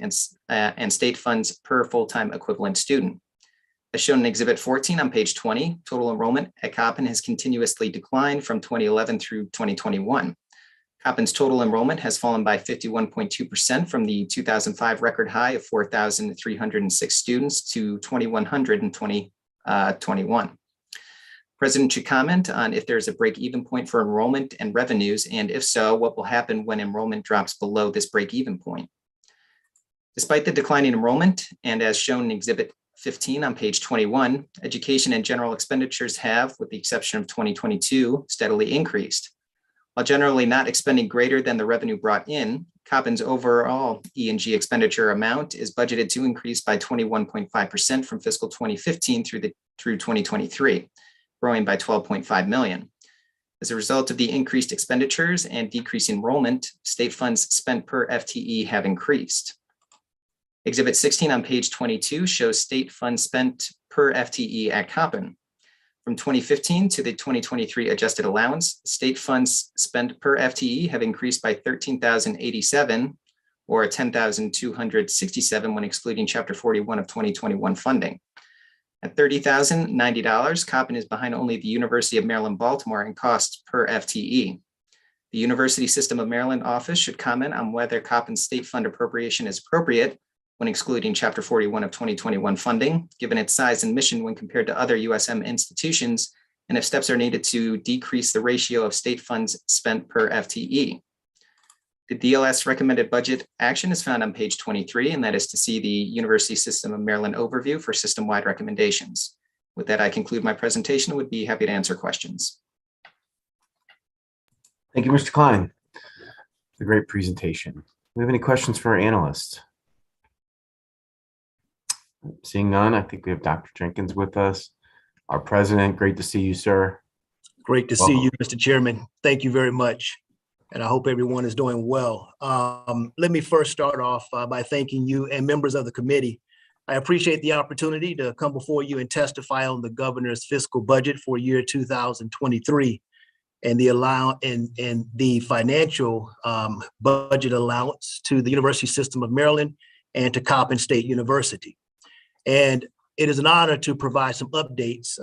and state funds per full-time equivalent student. As shown in Exhibit 14 on page 20, total enrollment at Coppin has continuously declined from 2011 through 2021. Coppin's total enrollment has fallen by 51.2% from the 2005 record high of 4,306 students to 2,100 in 2021. President should comment on if there's a break-even point for enrollment and revenues, and if so, what will happen when enrollment drops below this break-even point. Despite the declining enrollment, and as shown in Exhibit 15 on page 21, education and general expenditures have, with the exception of 2022, steadily increased. While generally not expending greater than the revenue brought in, Coppin's overall E&G expenditure amount is budgeted to increase by 21.5% from fiscal 2015 through 2023, growing by $12.5 million. As a result of the increased expenditures and decreased enrollment, state funds spent per FTE have increased. Exhibit 16 on page 22 shows state funds spent per FTE at Coppin. From 2015 to the 2023 adjusted allowance, state funds spent per FTE have increased by 13,087 or 10,267 when excluding Chapter 41 of 2021 funding. At $30,090, Coppin is behind only the University of Maryland, Baltimore in costs per FTE. The University System of Maryland office should comment on whether Coppin's state fund appropriation is appropriate when excluding Chapter 41 of 2021 funding, given its size and mission when compared to other USM institutions, and if steps are needed to decrease the ratio of state funds spent per FTE. The DLS recommended budget action is found on page 23, and that is to see the University System of Maryland overview for system-wide recommendations. With that, I conclude my presentation and would be happy to answer questions. Thank you, Mr. Klein. It's a great presentation. Do we have any questions for our analysts? Seeing none, I think we have Dr. Jenkins with us. Our president, great to see you, sir. Great to see you, Mr. Chairman. Thank you very much. And I hope everyone is doing well. Let me first start off by thanking you and members of the committee. I appreciate the opportunity to come before you and testify on the governor's fiscal budget for year 2023 and the financial budget allowance to the University System of Maryland and to Coppin State University. And it is an honor to provide some updates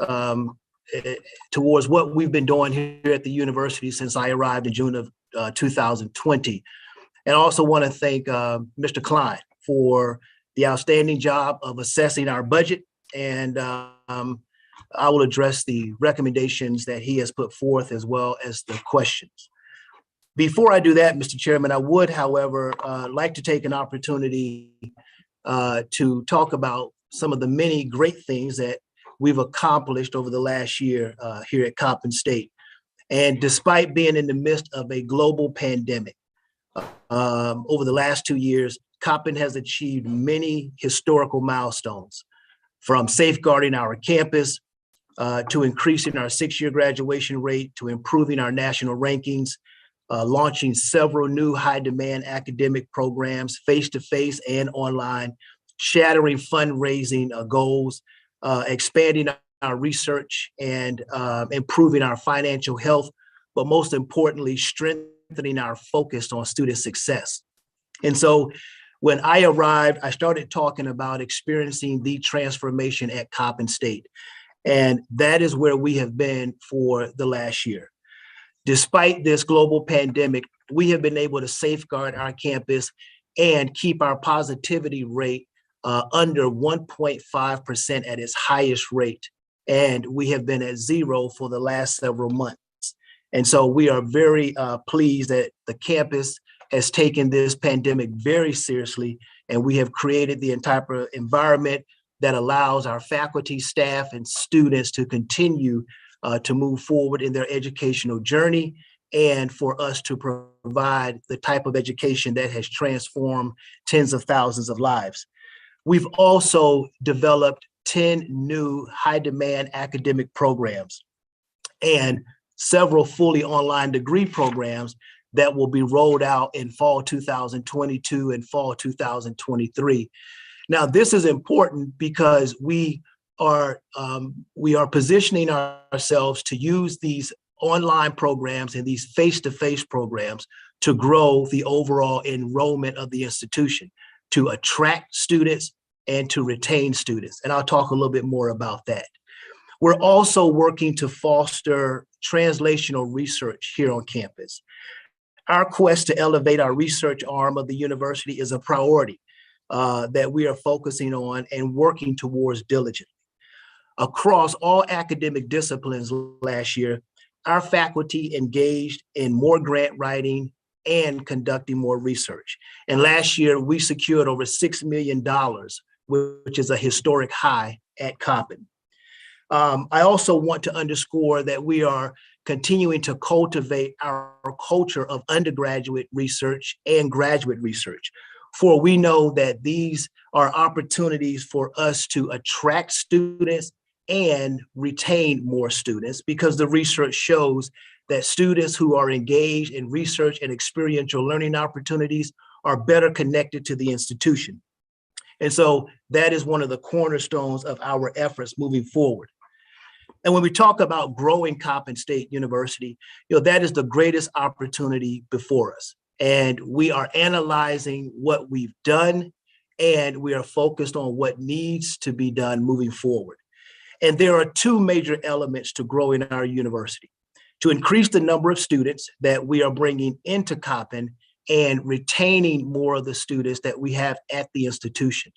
towards what we've been doing here at the university since I arrived in June of 2020. And I also want to thank Mr. Klein for the outstanding job of assessing our budget. And I will address the recommendations that he has put forth as well as the questions. Before I do that, Mr. Chairman, I would, however, like to take an opportunity to talk about some of the many great things that we've accomplished over the last year here at Coppin State. And despite being in the midst of a global pandemic, over the last 2 years, Coppin has achieved many historical milestones, from safeguarding our campus to increasing our 6-year graduation rate, to improving our national rankings, launching several new high-demand academic programs, face-to-face and online, shattering fundraising goals, expanding our research and improving our financial health, but most importantly, strengthening our focus on student success. And so when I arrived, I started talking about experiencing the transformation at Coppin State. And that is where we have been for the last year. Despite this global pandemic, we have been able to safeguard our campus and keep our positivity rate under 1.5% at its highest rate. and we have been at 0 for the last several months. And so we are very pleased that the campus has taken this pandemic very seriously, and we have created the entire environment that allows our faculty, staff, and students to continue to move forward in their educational journey, and for us to provide the type of education that has transformed tens of thousands of lives. We've also developed 10 new high-demand academic programs and several fully online degree programs that will be rolled out in fall 2022 and fall 2023. Now, this is important because we are positioning ourselves to use these online programs and these face-to-face programs to grow the overall enrollment of the institution, to attract students and to retain students. And I'll talk a little bit more about that. We're also working to foster translational research here on campus. Our quest to elevate our research arm of the university is a priority that we are focusing on and working towards diligently. Across all academic disciplines last year, our faculty engaged in more grant writing and conducting more research. And last year, we secured over $6 million, which is a historic high at Coppin. I also want to underscore that we are continuing to cultivate our culture of undergraduate research and graduate research, for we know that these are opportunities for us to attract students and retain more students, because the research shows that students who are engaged in research and experiential learning opportunities are better connected to the institution. And so that is one of the cornerstones of our efforts moving forward. And when we talk about growing Coppin State University, that is the greatest opportunity before us. And we are analyzing what we've done, and we are focused on what needs to be done moving forward. And there are two major elements to growing our university: to increase the number of students that we are bringing into Coppin and retaining more of the students that we have at the institution.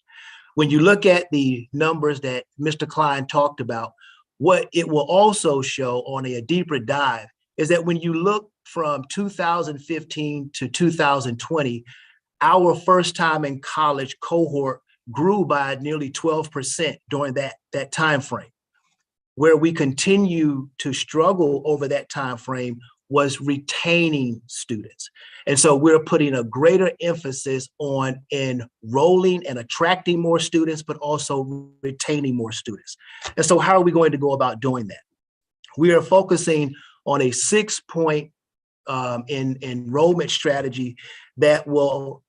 When you look at the numbers that Mr. Klein talked about, what it will also show on a deeper dive is that when you look from 2015 to 2020, our first time in college cohort grew by nearly 12% during that time frame. Where we continue to struggle over that time frame was retaining students. And so we're putting a greater emphasis on enrolling and attracting more students, but also retaining more students. And so how are we going to go about doing that? We are focusing on a 6-point enrollment strategy that will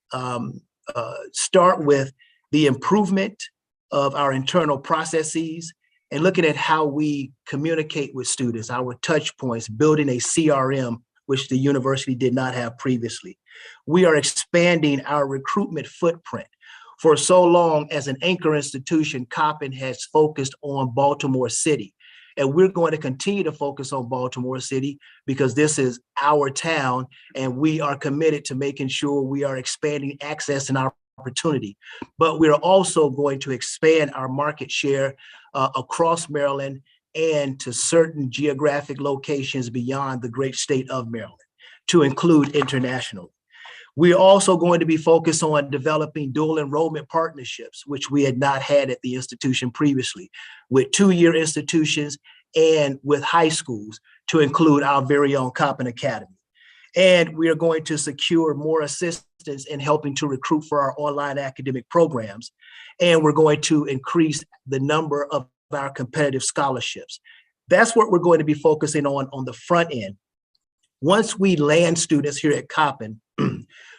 start with the improvement of our internal processes and looking at how we communicate with students, our touch points, building a CRM, which the university did not have previously. We are expanding our recruitment footprint. For so long as an anchor institution, Coppin has focused on Baltimore City. And we're going to continue to focus on Baltimore City because this is our town, and we are committed to making sure we are expanding access and opportunity. But we're also going to expand our market share across Maryland and to certain geographic locations beyond the great state of Maryland, to include international. We're also going to be focused on developing dual enrollment partnerships, which we had not had at the institution previously, with 2-year institutions and with high schools, to include our very own Coppin Academy. And we are going to secure more assistance in helping to recruit for our online academic programs. And we're going to increase the number of our competitive scholarships. That's what we're going to be focusing on the front end. Once we land students here at Coppin,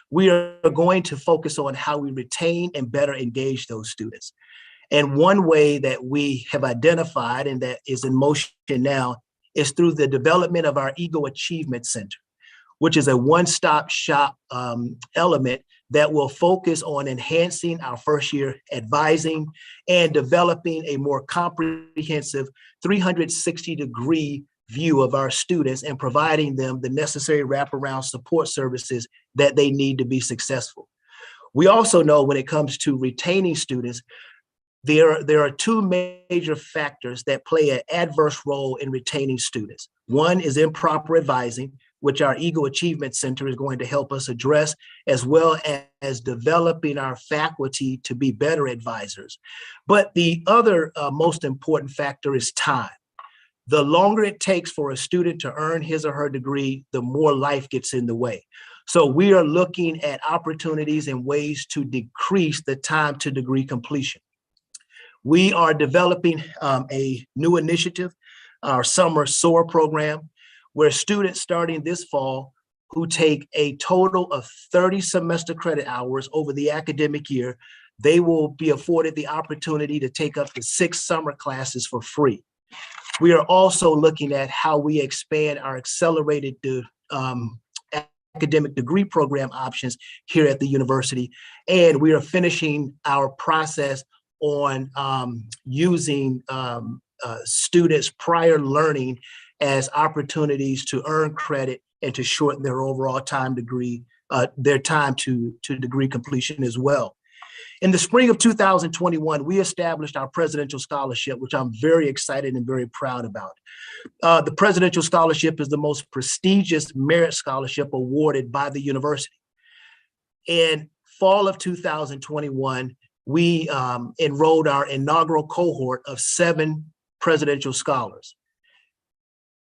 we are going to focus on how we retain and better engage those students. And one way that we have identified and that is in motion now is through the development of our Ego Achievement Center, which is a one-stop shop element that will focus on enhancing our first-year advising and developing a more comprehensive 360-degree view of our students and providing them the necessary wraparound support services that they need to be successful. We also know when it comes to retaining students, there are two major factors that play an adverse role in retaining students. One is improper advising, which our Eagle Achievement Center is going to help us address, as well as developing our faculty to be better advisors. But the other most important factor is time. The longer it takes for a student to earn his or her degree, the more life gets in the way. So we are looking at opportunities and ways to decrease the time to degree completion. We are developing a new initiative, our summer SOAR program, where students starting this fall who take a total of 30 semester credit hours over the academic year, they will be afforded the opportunity to take up to 6 summer classes for free. We are also looking at how we expand our accelerated academic degree program options here at the university. And we are finishing our process on using students' prior learning as opportunities to earn credit and to shorten their overall time to degree completion as well. In the spring of 2021, we established our Presidential Scholarship, which I'm very excited and very proud about. The Presidential Scholarship is the most prestigious merit scholarship awarded by the university. In fall of 2021, we enrolled our inaugural cohort of 7 presidential scholars.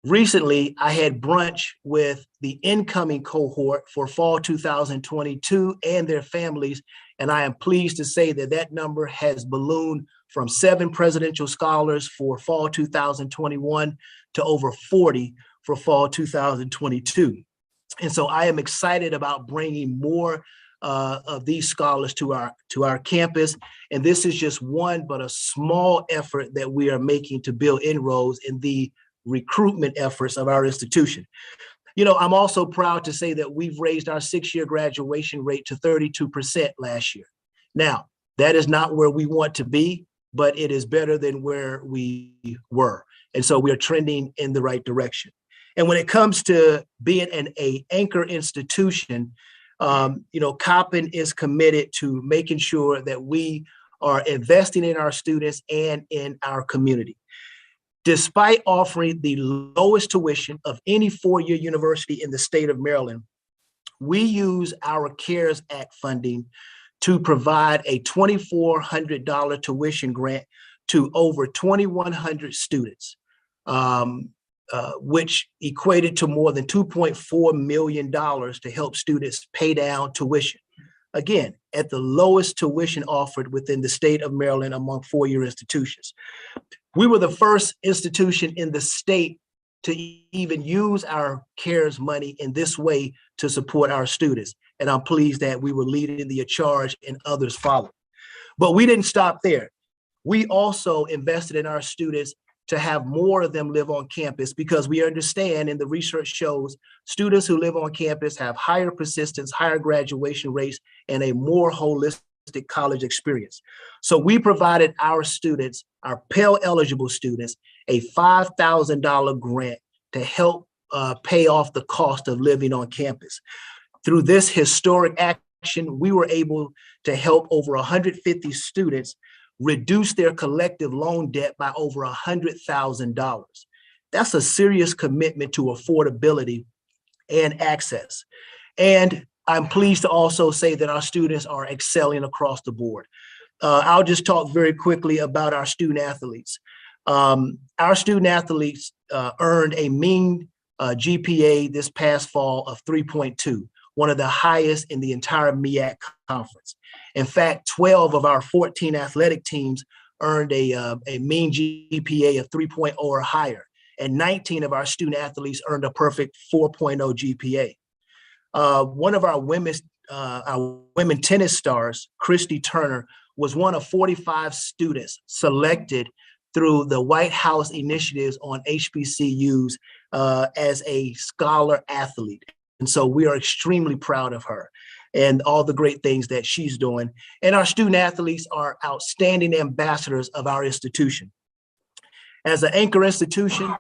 Recently, I had brunch with the incoming cohort for fall 2022 and their families, and I am pleased to say that that number has ballooned from 7 presidential scholars for fall 2021 to over 40 for fall 2022. And so I am excited about bringing more of these scholars to our campus. And this is just one, but a small effort that we are making to build inroads in the recruitment efforts of our institution. You know, I'm also proud to say that we've raised our 6-year graduation rate to 32% last year. Now, that is not where we want to be, but it is better than where we were. And so we are trending in the right direction. And when it comes to being an anchor institution, Coppin is committed to making sure that we are investing in our students and in our community. Despite offering the lowest tuition of any 4-year university in the state of Maryland, we use our CARES Act funding to provide a $2,400 tuition grant to over 2,100 students, which equated to more than $2.4 million to help students pay down tuition. Again, at the lowest tuition offered within the state of Maryland among 4-year institutions. We were the first institution in the state to even use our CARES money in this way to support our students. And I'm pleased that we were leading the charge and others followed. But we didn't stop there. We also invested in our students to have more of them live on campus, because we understand, and the research shows, students who live on campus have higher persistence, higher graduation rates, and a more holistic college experience. So we provided our students, our Pell eligible students, a $5,000 grant to help pay off the cost of living on campus. Through this historic action, we were able to help over 150 students reduce their collective loan debt by over $100,000. That's a serious commitment to affordability and access. And I'm pleased to also say that our students are excelling across the board. I'll just talk very quickly about our student athletes. Our student athletes earned a mean GPA this past fall of 3.2, one of the highest in the entire MEAC conference. In fact, 12 of our 14 athletic teams earned a mean GPA of 3.0 or higher, and 19 of our student athletes earned a perfect 4.0 GPA. One of our women tennis stars, Christy Turner, was one of 45 students selected through the White House initiatives on HBCUs as a scholar athlete. And so we are extremely proud of her and all the great things that she's doing. And our student athletes are outstanding ambassadors of our institution. As an anchor institution,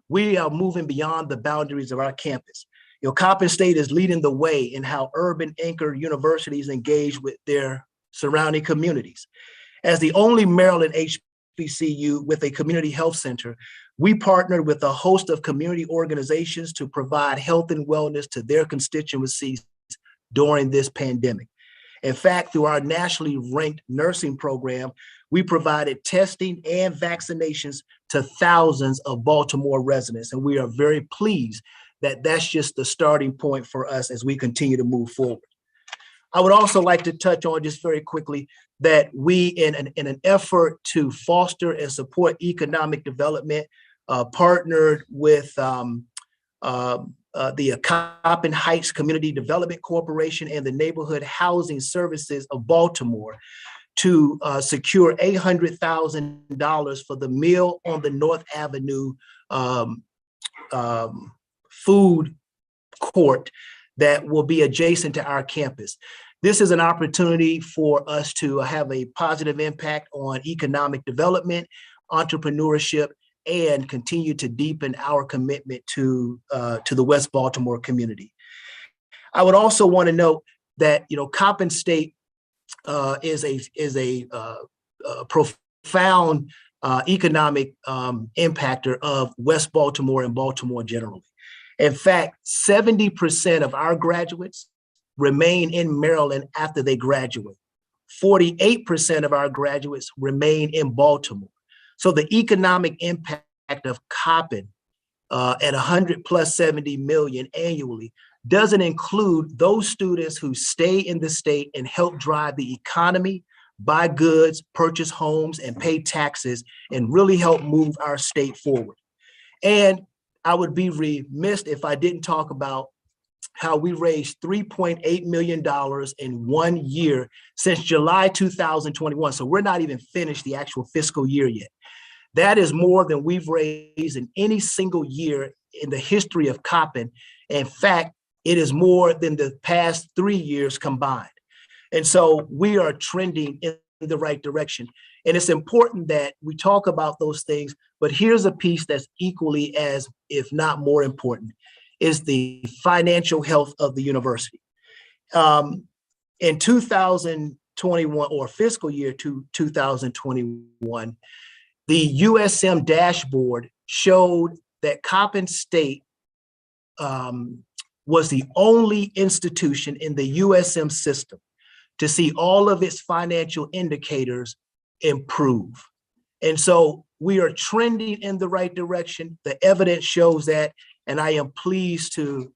we are moving beyond the boundaries of our campus. Coppin State is leading the way in how urban anchor universities engage with their surrounding communities. As the only Maryland HBCU with a community health center, we partnered with a host of community organizations to provide health and wellness to their constituencies during this pandemic. In fact, through our nationally ranked nursing program, we provided testing and vaccinations to thousands of Baltimore residents, and we are very pleased that that's just the starting point for us as we continue to move forward. I would also like to touch on just very quickly that we, in an effort to foster and support economic development, partnered with the Coppin Heights Community Development Corporation and the Neighborhood Housing Services of Baltimore to secure $800,000 for the Meal on the North Avenue food court that will be adjacent to our campus. This is an opportunity for us to have a positive impact on economic development, entrepreneurship, and continue to deepen our commitment to the West Baltimore community. I would also want to note that Coppin State is a profound economic impactor of West Baltimore and Baltimore generally. In fact, 70% of our graduates remain in Maryland after they graduate. 48% of our graduates remain in Baltimore. So the economic impact of Coppin at 100 plus 70 million annually doesn't include those students who stay in the state and help drive the economy, buy goods, purchase homes, and pay taxes, and really help move our state forward. And I would be remiss if I didn't talk about how we raised $3.8 million in 1 year since July 2021. So we're not even finished the actual fiscal year yet. That is more than we've raised in any single year in the history of Coppin. In fact, it is more than the past 3 years combined. And so we are trending in the right direction. And it's important that we talk about those things, but here's a piece that's equally as, if not more important, is the financial health of the university. In 2021, or fiscal year 2021, the USM dashboard showed that Coppin State was the only institution in the USM system to see all of its financial indicators improve. And so we are trending in the right direction. The evidence shows that, and I am pleased to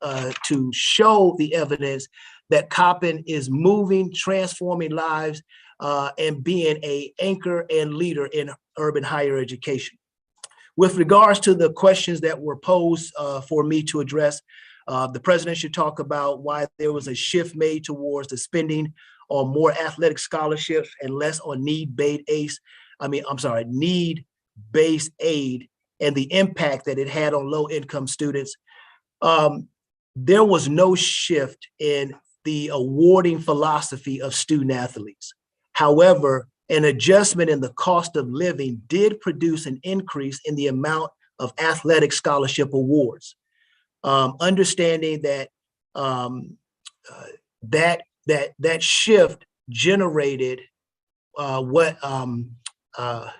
show the evidence that Coppin is moving, transforming lives, and being an anchor and leader in urban higher education. With regards to the questions that were posed for me to address, the president should talk about why there was a shift made towards the spending on more athletic scholarships and less on need-based aid and the impact that it had on low-income students. There was no shift in the awarding philosophy of student athletes. However, an adjustment in the cost of living did produce an increase in the amount of athletic scholarship awards. Understanding that that shift generated what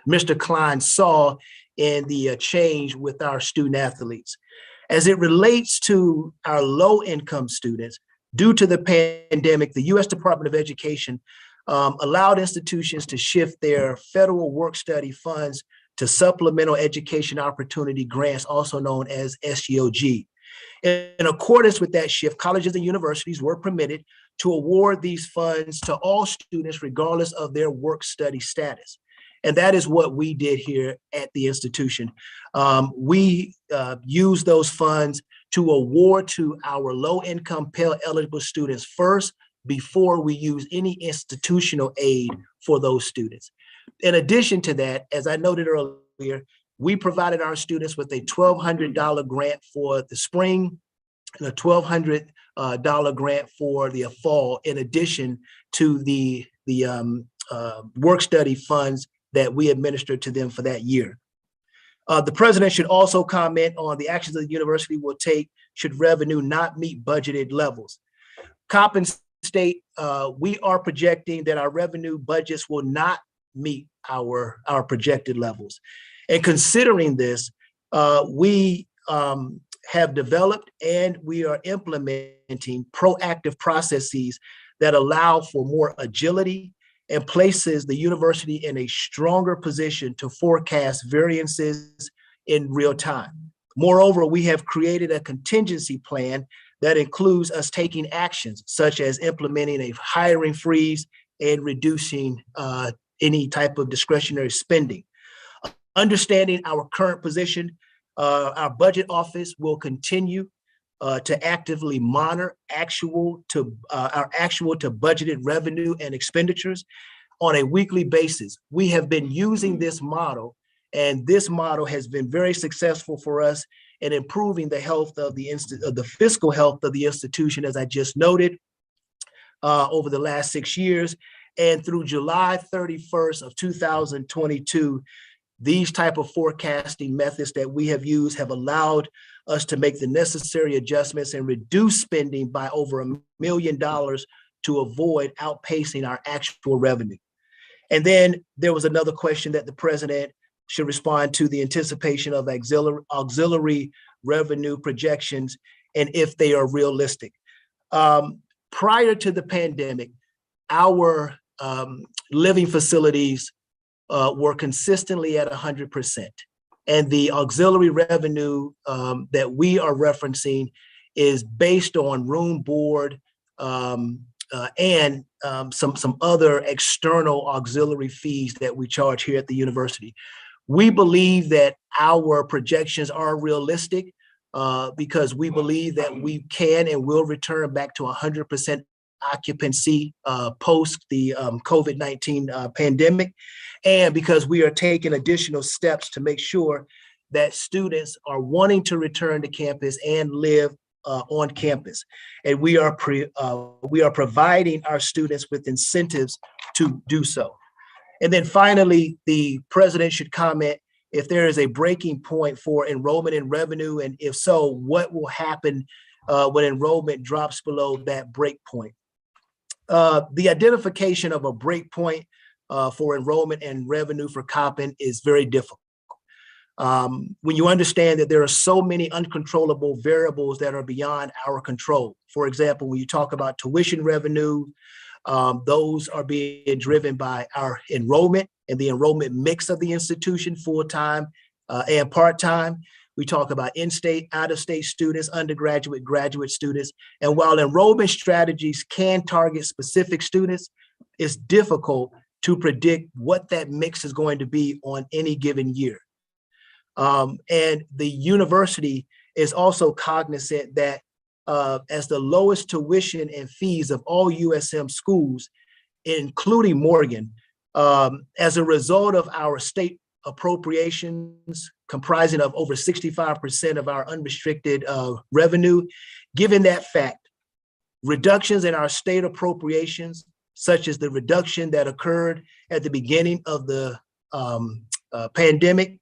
Mr. Klein saw in the change with our student athletes. As it relates to our low-income students, due to the pandemic, the U.S. Department of Education allowed institutions to shift their federal work-study funds to Supplemental Education Opportunity Grants, also known as SEOG. In accordance with that shift, colleges and universities were permitted to award these funds to all students regardless of their work-study status. And that is what we did here at the institution. We used those funds to award to our low-income Pell eligible students first before we use any institutional aid for those students. In addition to that, as I noted earlier, we provided our students with a $1,200 grant for the spring and a $1,200 grant for the fall, in addition to the work study funds that we administered to them for that year. The president should also comment on the actions the university will take should revenue not meet budgeted levels. Coppin State, we are projecting that our revenue budgets will not meet our projected levels. And considering this, we have developed and we are implementing proactive processes that allow for more agility and places the university in a stronger position to forecast variances in real time. Moreover, we have created a contingency plan that includes us taking actions such as implementing a hiring freeze and reducing any type of discretionary spending. Understanding our current position, our budget office will continue to actively monitor our actual to budgeted revenue and expenditures on a weekly basis. We have been using this model, and this model has been very successful for us in improving the health of the fiscal health of the institution, as I just noted, over the last 6 years. And through July 31st of 2022, these type of forecasting methods that we have used have allowed us to make the necessary adjustments and reduce spending by over $1 million to avoid outpacing our actual revenue. And then there was another question that the president should respond to, the anticipation of auxiliary revenue projections and if they are realistic. Prior to the pandemic, our living facilities were consistently at 100%. And the auxiliary revenue that we are referencing is based on room, board, and some other external auxiliary fees that we charge here at the university. We believe that our projections are realistic because we believe that we can and will return back to 100% occupancy post the COVID-19 pandemic, and because we are taking additional steps to make sure that students are wanting to return to campus and live on campus. And we are providing our students with incentives to do so. And then finally, the president should comment if there is a breaking point for enrollment and revenue, and if so, what will happen when enrollment drops below that break point. The identification of a break point for enrollment and revenue for Coppin is very difficult. When you understand that there are so many uncontrollable variables that are beyond our control. For example, when you talk about tuition revenue, those are being driven by our enrollment and the enrollment mix of the institution, full-time and part-time. We talk about in-state, out-of-state students, undergraduate, graduate students. And while enrollment strategies can target specific students, it's difficult to predict what that mix is going to be on any given year. And the university is also cognizant that as the lowest tuition and fees of all USM schools, including Morgan, as a result of our state appropriations comprising of over 65% of our unrestricted revenue, given that fact, reductions in our state appropriations, such as the reduction that occurred at the beginning of the pandemic,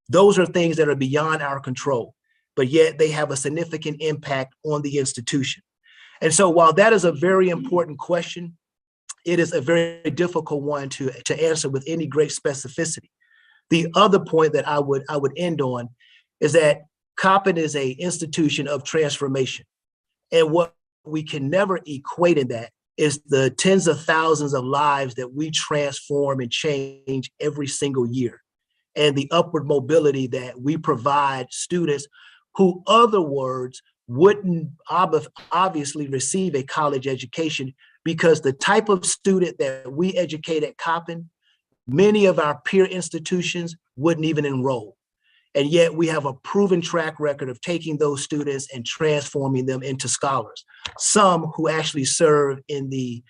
those are things that are beyond our control, but yet they have a significant impact on the institution. And so while that is a very important question, it is a very difficult one to answer with any great specificity. The other point that I would end on is that Coppin is an institution of transformation. And what we can never equate in that is the tens of thousands of lives that we transform and change every single year, and the upward mobility that we provide students who otherwise wouldn't obviously receive a college education, because the type of student that we educate at Coppin, many of our peer institutions wouldn't even enroll. And yet we have a proven track record of taking those students and transforming them into scholars, some who actually serve in the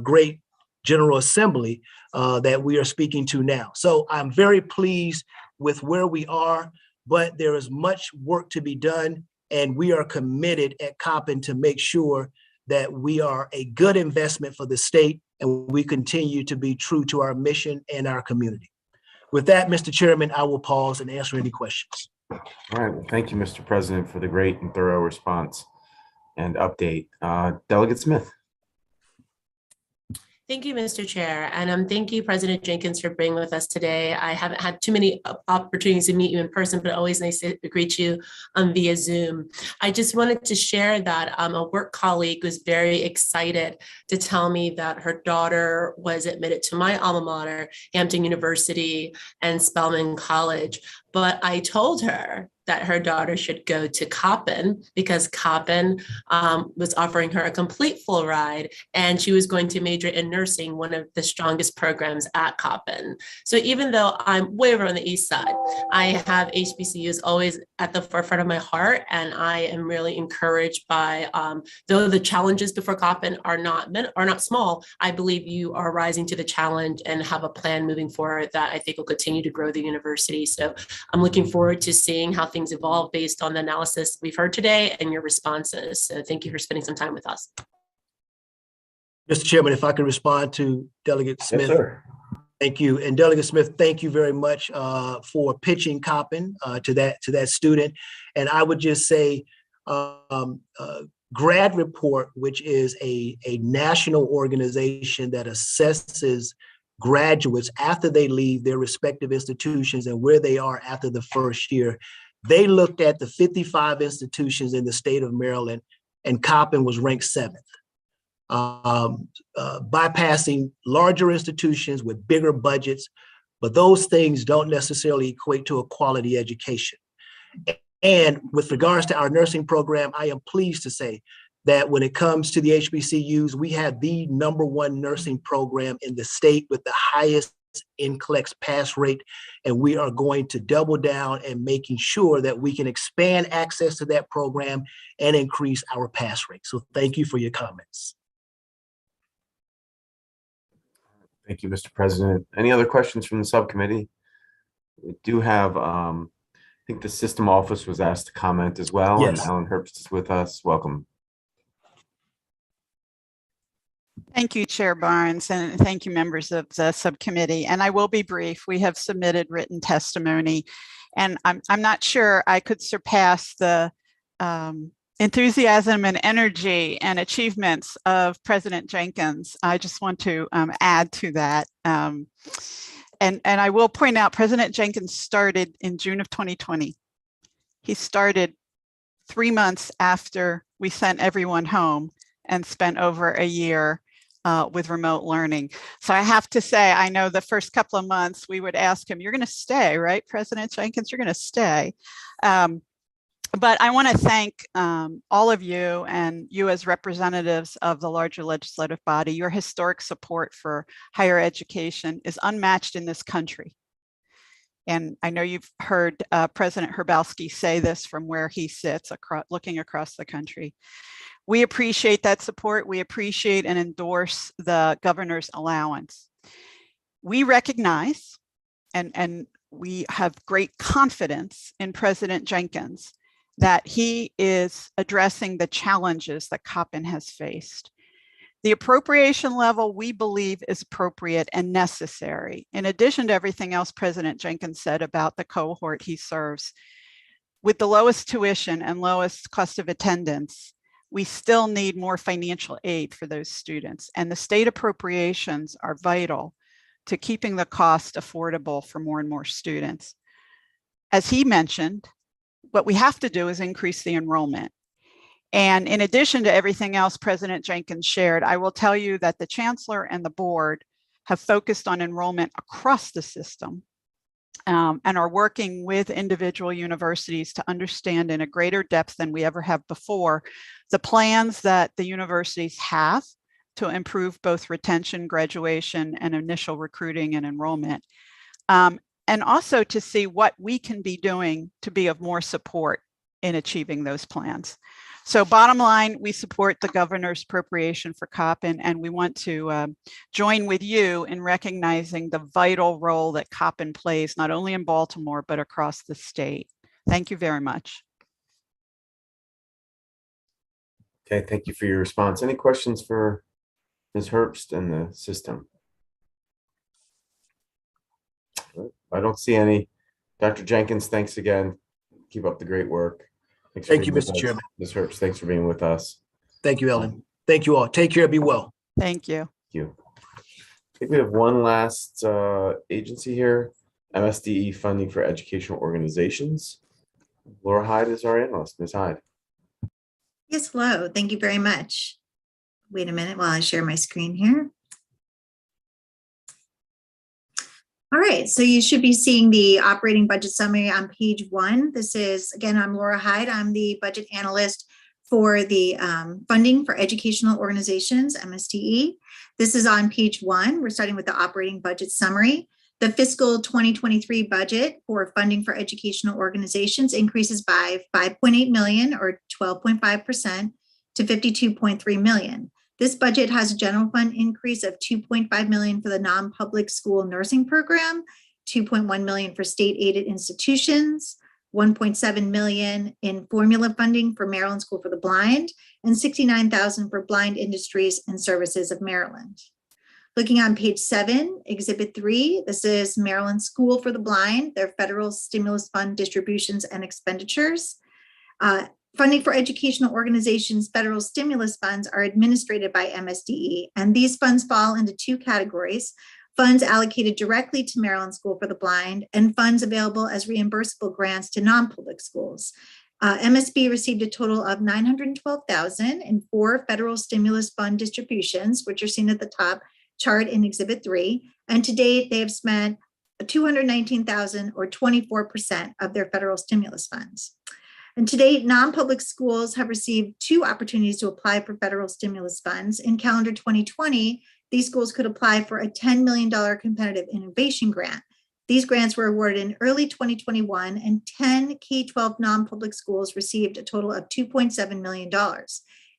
great General Assembly that we are speaking to now. So I'm very pleased with where we are, but there is much work to be done. And we are committed at Coppin to make sure that we are a good investment for the state and we continue to be true to our mission and our community. With that, Mr. Chairman, I will pause and answer any questions. All right. Well, thank you, Mr. President, for the great and thorough response and update. Delegate Smith. Thank you, Mr. Chair. And thank you, President Jenkins, for being with us today. I haven't had too many opportunities to meet you in person, but always nice to greet you via Zoom. I just wanted to share that a work colleague was very excited to tell me that her daughter was admitted to my alma mater, Hampton University and Spelman College. But I told her that her daughter should go to Coppin because Coppin was offering her a complete full ride, and she was going to major in nursing, one of the strongest programs at Coppin. So even though I'm way over on the east side, I have HBCUs always at the forefront of my heart, and I am really encouraged by, though the challenges before Coppin are not small, I believe you are rising to the challenge and have a plan moving forward that I think will continue to grow the university. So I'm looking forward to seeing how things evolve based on the analysis we've heard today and your responses. So thank you for spending some time with us. Mr. Chairman, if I could respond to Delegate Smith. Yes, sir. Thank you. And Delegate Smith, thank you very much for pitching Coppin to that student. And I would just say Grad Report, which is a national organization that assesses graduates after they leave their respective institutions and where they are after the first year. They looked at the 55 institutions in the state of Maryland, and Coppin was ranked 7th, bypassing larger institutions with bigger budgets, but those things don't necessarily equate to a quality education. And with regards to our nursing program, I am pleased to say that when it comes to the HBCUs, we have the #1 nursing program in the state with the highest NCLEX pass rate, and we are going to double down and making sure that we can expand access to that program and increase our pass rate. So thank you for your comments. Thank you, Mr. President. Any other questions from the subcommittee? We do have, I think the system office was asked to comment as well. Yes. And Alan Herbst is with us. Welcome. Thank you, Chair Barnes, and thank you, members of the subcommittee. And I will be brief. We have submitted written testimony, and I'm not sure I could surpass the enthusiasm and energy and achievements of President Jenkins. I just want to add to that. And I will point out, President Jenkins started in June of 2020. He started 3 months after we sent everyone home and spent over a year with remote learning. So I have to say, I know the first couple of months we would ask him, you're going to stay, right, President Jenkins, you're going to stay. But I want to thank all of you and you as representatives of the larger legislative body. Your historic support for higher education is unmatched in this country. And I know you've heard President Hrabowski say this from where he sits, looking across the country. We appreciate that support. We appreciate and endorse the governor's allowance. We recognize and we have great confidence in President Jenkins that he is addressing the challenges that Coppin has faced. The appropriation level we believe is appropriate and necessary. In addition to everything else President Jenkins said about the cohort he serves, with the lowest tuition and lowest cost of attendance, we still need more financial aid for those students. And the state appropriations are vital to keeping the cost affordable for more and more students. As he mentioned, what we have to do is increase the enrollment. And in addition to everything else President Jenkins shared, I will tell you that the chancellor and the board have focused on enrollment across the system and are working with individual universities to understand in a greater depth than we ever have before the plans that the universities have to improve both retention, graduation, and initial recruiting and enrollment. And also to see what we can be doing to be of more support in achieving those plans. So bottom line, we support the governor's appropriation for Coppin, and we want to join with you in recognizing the vital role that Coppin plays, not only in Baltimore, but across the state. Thank you very much. Okay, thank you for your response. Any questions for Ms. Herbst and the system? I don't see any. Dr. Jenkins, thanks again. Keep up the great work. Thank you, Mr. Chairman. Ms. Herbst, thanks for being with us. Thank you, Ellen. Thank you all. Take care. Be well. Thank you. Thank you. think we have one last agency here, MSDE funding for educational organizations. Laura Hyde is our analyst. Ms. Hyde. Yes, hello. Thank you very much. Wait a minute while I share my screen here. All right, so you should be seeing the operating budget summary on page 1. This is, again, I'm Laura Hyde. I'm the budget analyst for the funding for educational organizations, MSDE. This is on page 1. We're starting with the operating budget summary. The fiscal 2023 budget for funding for educational organizations increases by 5.8 million or 12.5% to 52.3 million. This budget has a general fund increase of 2.5 million for the non-public school nursing program, 2.1 million for state aided institutions, 1.7 million in formula funding for Maryland School for the Blind, and 69,000 for Blind Industries and Services of Maryland. Looking on page 7, Exhibit 3, this is Maryland School for the Blind, their federal stimulus fund distributions and expenditures. Funding for educational organizations, federal stimulus funds are administered by MSDE, and these funds fall into 2 categories: funds allocated directly to Maryland School for the Blind and funds available as reimbursable grants to non-public schools. MSB received a total of $912,000 in 4 federal stimulus fund distributions, which are seen at the top chart in Exhibit 3, and to date they have spent $219,000 or 24% of their federal stimulus funds. And to date, non-public schools have received 2 opportunities to apply for federal stimulus funds. In calendar 2020, these schools could apply for a $10 million competitive innovation grant. These grants were awarded in early 2021, and 10 K-12 non-public schools received a total of $2.7 million.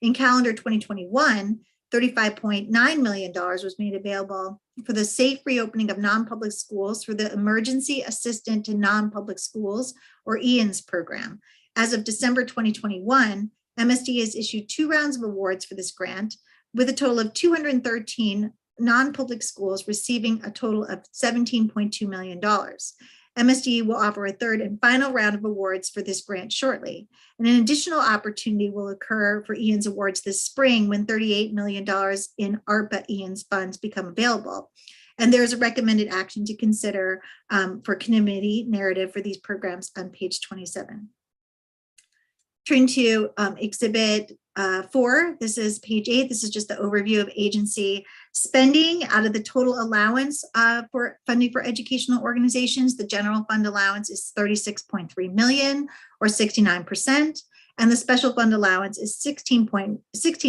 In calendar 2021, $35.9 million was made available for the safe reopening of non-public schools through the Emergency Assistance to Non-Public Schools, or EANS program. As of December 2021, MSD has issued 2 rounds of awards for this grant, with a total of 213 non-public schools receiving a total of $17.2 million. MSD will offer a 3rd and final round of awards for this grant shortly. And an additional opportunity will occur for EANS awards this spring when $38 million in ARPA EANS funds become available. And there's a recommended action to consider for committee narrative for these programs on page 27. Turn to Exhibit 4. This is page 8. This is just the overview of agency spending. Out of the total allowance for funding for educational organizations, the general fund allowance is 36.3 million or 69%, and the special fund allowance is 16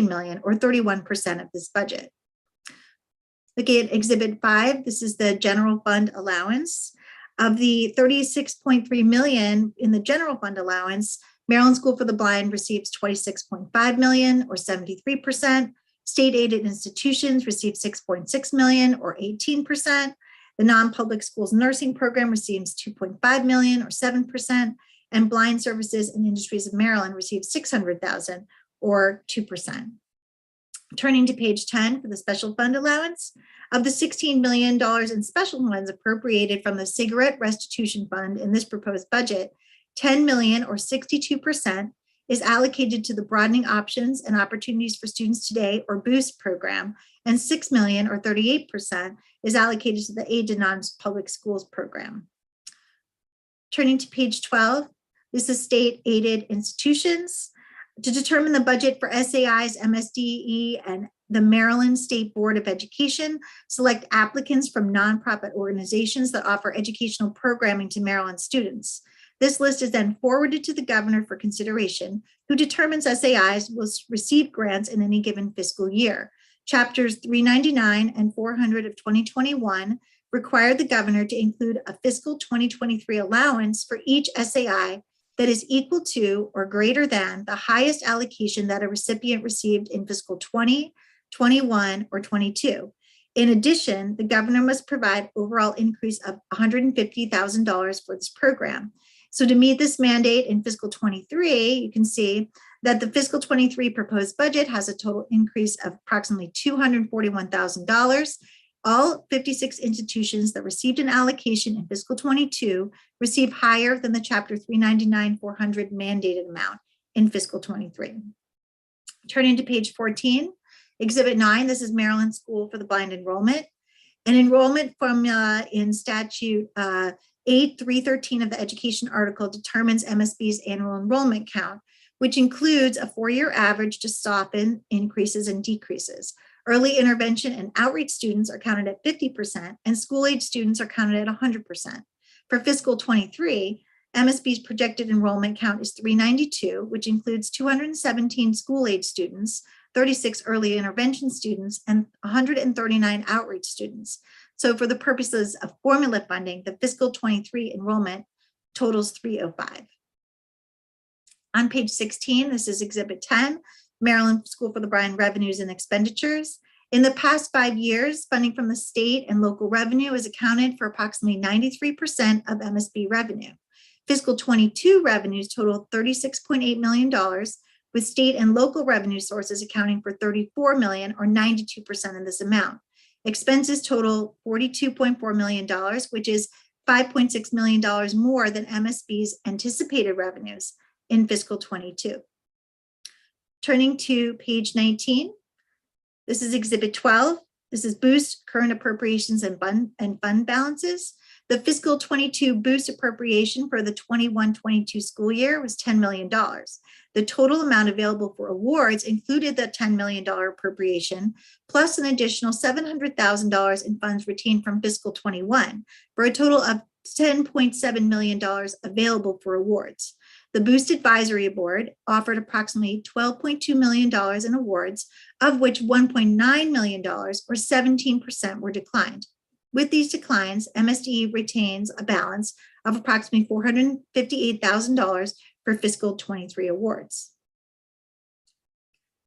million or 31% of this budget. Looking at Exhibit 5, this is the general fund allowance. Of the 36.3 million in the general fund allowance, Maryland School for the Blind receives 26.5 million or 73%. State aided institutions receive 6.6 million or 18%. The non-public schools nursing program receives 2.5 million or 7%. And Blind Services and Industries of Maryland receives 600,000 or 2%. Turning to page 10 for the special fund allowance, of the $16 million in special funds appropriated from the cigarette restitution fund in this proposed budget, 10 million or 62% is allocated to the Broadening Options and Opportunities for Students Today, or BOOST program, and 6 million or 38% is allocated to the Aid to Non-Public Schools program. Turning to page 12, this is state aided institutions. To determine the budget for SAIs, MSDE, and the Maryland State Board of Education, select applicants from nonprofit organizations that offer educational programming to Maryland students. This list is then forwarded to the governor for consideration, who determines SAIs will receive grants in any given fiscal year. Chapters 399 and 400 of 2021 require the governor to include a fiscal 2023 allowance for each SAI that is equal to or greater than the highest allocation that a recipient received in fiscal 20, 21, or 22. In addition, the governor must provide overall increase of $150,000 for this program. So to meet this mandate in fiscal 23, you can see that the fiscal 23 proposed budget has a total increase of approximately $241,000. All 56 institutions that received an allocation in fiscal 22 receive higher than the chapter 399-400 mandated amount in fiscal 23. Turning to page 14, Exhibit 9, this is Maryland School for the Blind enrollment. An enrollment formula in statute 8313 of the education article determines MSB's annual enrollment count, which includes a 4-year average to soften increases and decreases. Early intervention and outreach students are counted at 50%, and school-age students are counted at 100%. For fiscal 23, MSB's projected enrollment count is 392, which includes 217 school-age students, 36 early intervention students, and 139 outreach students. So for the purposes of formula funding, the fiscal 23 enrollment totals 305. On page 16, this is Exhibit 10, Maryland School for the Blind Revenues and Expenditures. In the past 5 years, funding from the state and local revenue is accounted for approximately 93% of MSB revenue. Fiscal 22 revenues total $36.8 million, with state and local revenue sources accounting for $34 million or 92% of this amount. Expenses total $42.4 million, which is $5.6 million more than MSB's anticipated revenues in fiscal 22. Turning to page 19, this is Exhibit 12. This is Boost Current Appropriations and Fund Balances. The fiscal 22 Boost appropriation for the 21-22 school year was $10 million. The total amount available for awards included the $10 million appropriation, plus an additional $700,000 in funds retained from fiscal 21, for a total of $10.7 million available for awards. The Boost Advisory Board offered approximately $12.2 million in awards, of which $1.9 million, or 17%, were declined. With these declines, MSD retains a balance of approximately $458,000 for fiscal 23 awards.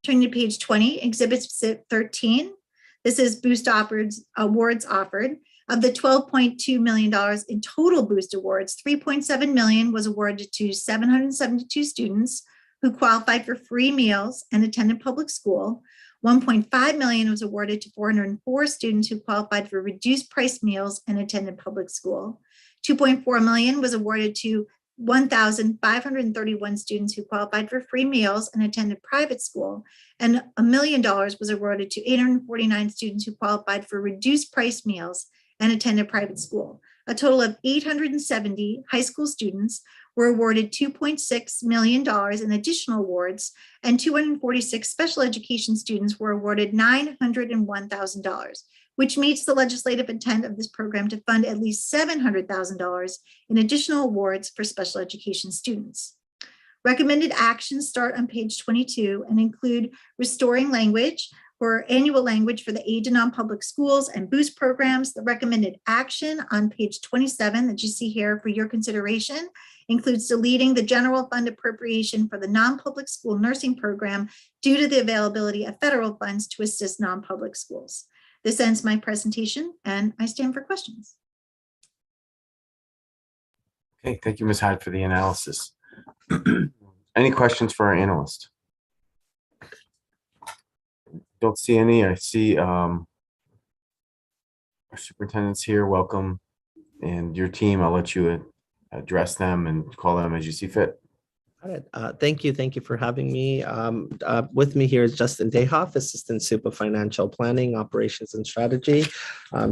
Turning to page 20, Exhibit 13. This is Boost awards offered. Of the $12.2 million in total Boost awards, $3.7 million was awarded to 772 students who qualified for free meals and attended public school. $1.5 million was awarded to 404 students who qualified for reduced price meals and attended public school. $2.4 million was awarded to 1,531 students who qualified for free meals and attended private school, and $1 million was awarded to 849 students who qualified for reduced price meals and attended private school. A total of 870 high school students were awarded $2.6 million in additional awards, and 246 special education students were awarded $901,000, which meets the legislative intent of this program to fund at least $700,000 in additional awards for special education students. Recommended actions start on page 22 and include restoring language for annual language for the Aid to Non-Public Schools and Boost programs. The recommended action on page 27 that you see here for your consideration includes deleting the general fund appropriation for the non-public school nursing program due to the availability of federal funds to assist non-public schools. This ends my presentation and I stand for questions. Okay, thank you, Ms. Hyde, for the analysis. Any questions for our analyst? Don't see any. I see our superintendents here. Welcome. And your team, I'll let you address them and call them as you see fit. All right. Thank you. Thank you for having me. With me here is Justin Dayhoff, Assistant Soup of Financial Planning, Operations and Strategy.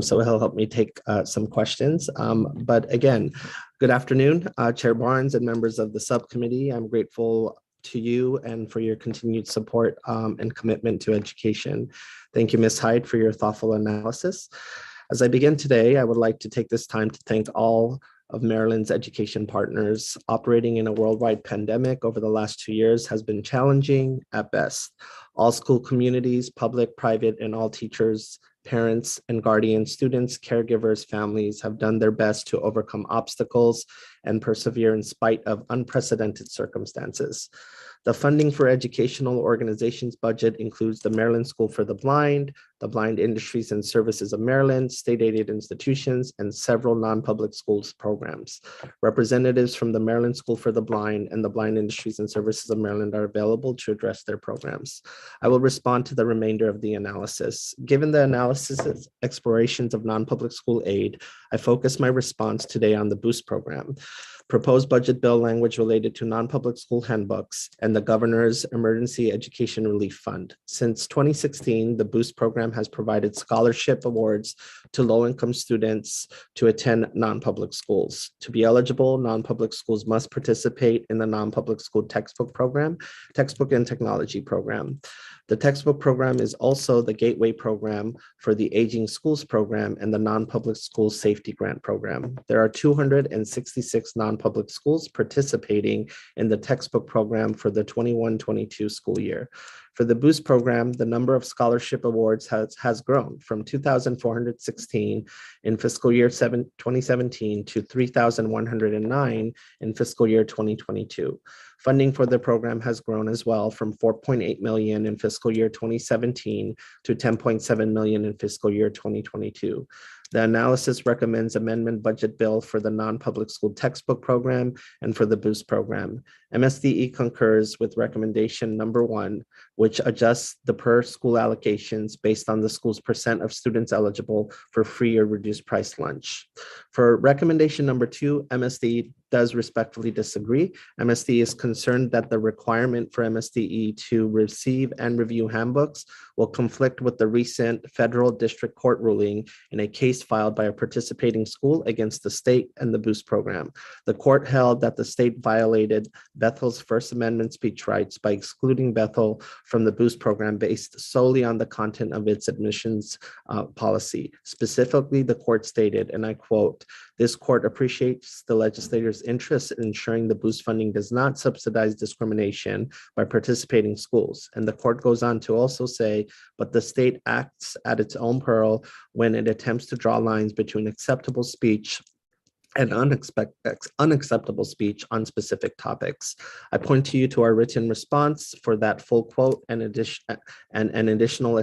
So he'll help me take some questions. But again, good afternoon, Chair Barnes and members of the subcommittee. I'm grateful to you and for your continued support and commitment to education. Thank you, Ms. Hyde, for your thoughtful analysis. As I begin today, I would like to take this time to thank all of Maryland's education partners. Operating in a worldwide pandemic over the last 2 years has been challenging at best. All school communities, public, private, and all teachers, parents and guardians, students, caregivers, families have done their best to overcome obstacles and persevere in spite of unprecedented circumstances. The funding for educational organizations budget includes the Maryland School for the Blind Industries and Services of Maryland, state-aided institutions, and several non-public schools programs. Representatives from the Maryland School for the Blind and the Blind Industries and Services of Maryland are available to address their programs. I will respond to the remainder of the analysis. Given the analysis explorations of non-public school aid, I focus my response today on the Boost program. proposed budget bill language related to non-public school handbooks, and the Governor's Emergency Education Relief Fund. Since 2016, the Boost program has provided scholarship awards to low-income students to attend non-public schools. To be eligible, non-public schools must participate in the non-public school textbook and technology program. The textbook program is also the gateway program for the Aging Schools program and the non-public school safety grant program. There are 266 non-public schools participating in the textbook program for the 21-22 school year. For the Boost program, the number of scholarship awards has grown from 2,416 in fiscal year 2017 to 3,109 in fiscal year 2022. Funding for the program has grown as well from 4.8 million in fiscal year 2017 to 10.7 million in fiscal year 2022. The analysis recommends amendment budget bill for the non-public school textbook program and for the Boost program. MSDE concurs with recommendation number 1, which adjusts the per school allocations based on the school's percent of students eligible for free or reduced price lunch. For recommendation number 2, MSDE does respectfully disagree. MSDE is concerned that the requirement for MSDE to receive and review handbooks will conflict with the recent federal district court ruling in a case filed by a participating school against the state and the Boost program. The court held that the state violated Bethel's First Amendment speech rights by excluding Bethel from the Boost program based solely on the content of its admissions policy. Specifically, the court stated, and I quote, "This court appreciates the legislator's interest in ensuring the Boost funding does not subsidize discrimination by participating schools." And the court goes on to also say, "But the state acts at its own peril when it attempts to draw lines between acceptable speech and unacceptable speech on specific topics." I point to you to our written response for that full quote and additional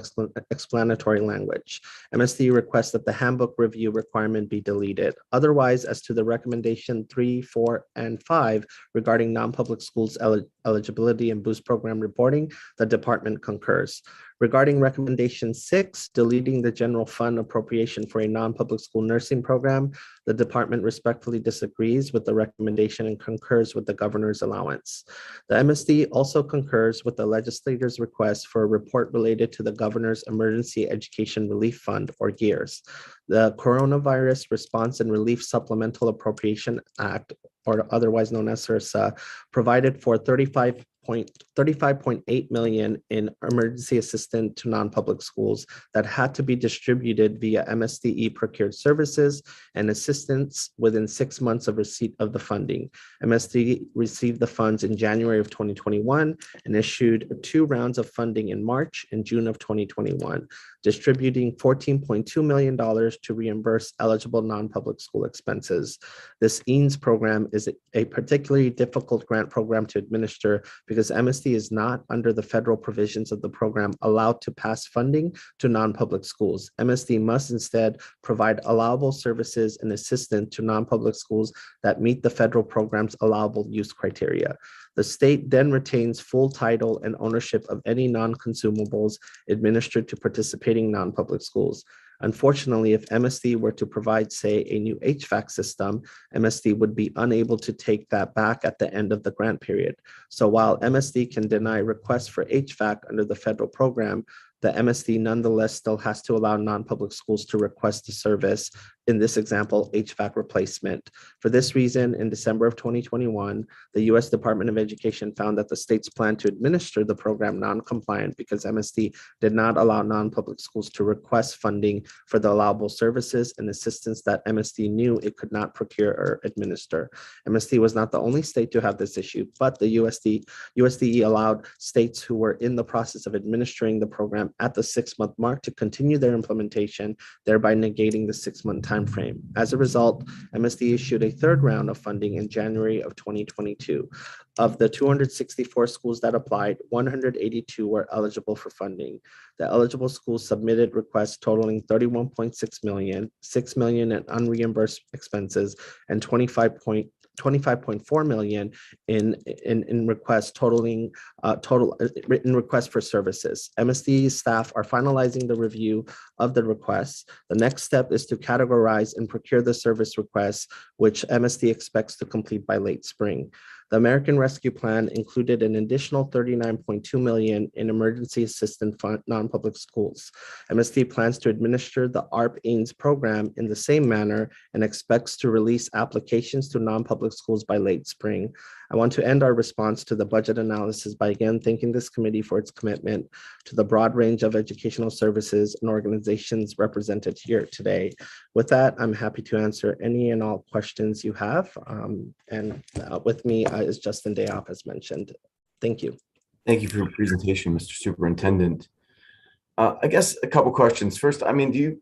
explanatory language. MSD requests that the handbook review requirement be deleted. Otherwise, as to the recommendation 3, 4, and 5 regarding non-public schools eligibility and Boost program reporting, the department concurs. Regarding recommendation 6, deleting the general fund appropriation for a non-public school nursing program, the department respectfully disagrees with the recommendation and concurs with the governor's allowance. The MSD also concurs with the legislator's request for a report related to the governor's Emergency Education Relief Fund, or GEARS. The Coronavirus Response and Relief Supplemental Appropriation Act, or otherwise known as CRSA, provided for 35.8 million in emergency assistance to non-public schools that had to be distributed via MSDE procured services and assistance within 6 months of receipt of the funding. MSDE received the funds in January of 2021 and issued 2 rounds of funding in March and June of 2021, distributing $14.2 million to reimburse eligible non-public school expenses. This EENS program is a particularly difficult grant program to administer because MSD is not, under the federal provisions of the program, allowed to pass funding to non-public schools. MSD must instead provide allowable services and assistance to non-public schools that meet the federal program's allowable use criteria. The state then retains full title and ownership of any non-consumables administered to participating non-public schools. Unfortunately, if MSD were to provide, say, a new HVAC system, MSD would be unable to take that back at the end of the grant period. So while MSD can deny requests for HVAC under the federal program, the MSD nonetheless still has to allow non-public schools to request the service, in this example, HVAC replacement. For this reason, in December of 2021, the U.S. Department of Education found that the state's plan to administer the program non-compliant because MSD did not allow non-public schools to request funding for the allowable services and assistance that MSD knew it could not procure or administer. MSD was not the only state to have this issue, but the USDE allowed states who were in the process of administering the program at the 6-month mark to continue their implementation, thereby negating the 6-month timeframe. As a result, MSD issued a 3rd round of funding in January of 2022. Of the 264 schools that applied, 182 were eligible for funding. The eligible schools submitted requests totaling 31.6 million, 6 million in unreimbursed expenses, and 25.3 25.4 million in requests totaling written requests for services. MSD staff are finalizing the review of the requests. The next step is to categorize and procure the service requests, which MSD expects to complete by late spring. The American Rescue Plan included an additional 39.2 million in emergency assistance fund non-public schools. MSD plans to administer the ARP-AINS program in the same manner and expects to release applications to non-public schools by late spring. I want to end our response to the budget analysis by again thanking this committee for its commitment to the broad range of educational services and organizations represented here today. With that, I'm happy to answer any and all questions you have. With me is Justin Dayoff, as mentioned. Thank you. Thank you for your presentation, Mr. Superintendent. I guess a couple questions. First, I mean,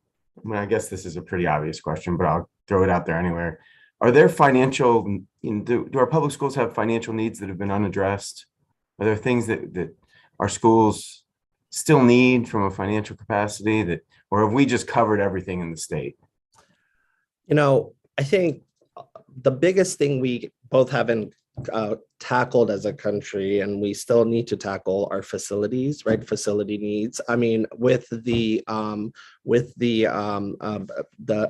I guess this is a pretty obvious question, but I'll throw it out there anyway. Are there financial, do our public schools have financial needs that have been unaddressed? Are there things that our schools still need from a financial capacity or have we just covered everything in the state? I think the biggest thing we both haven't tackled as a country, and we still need to tackle, our facilities, right? Facility needs. I mean, with the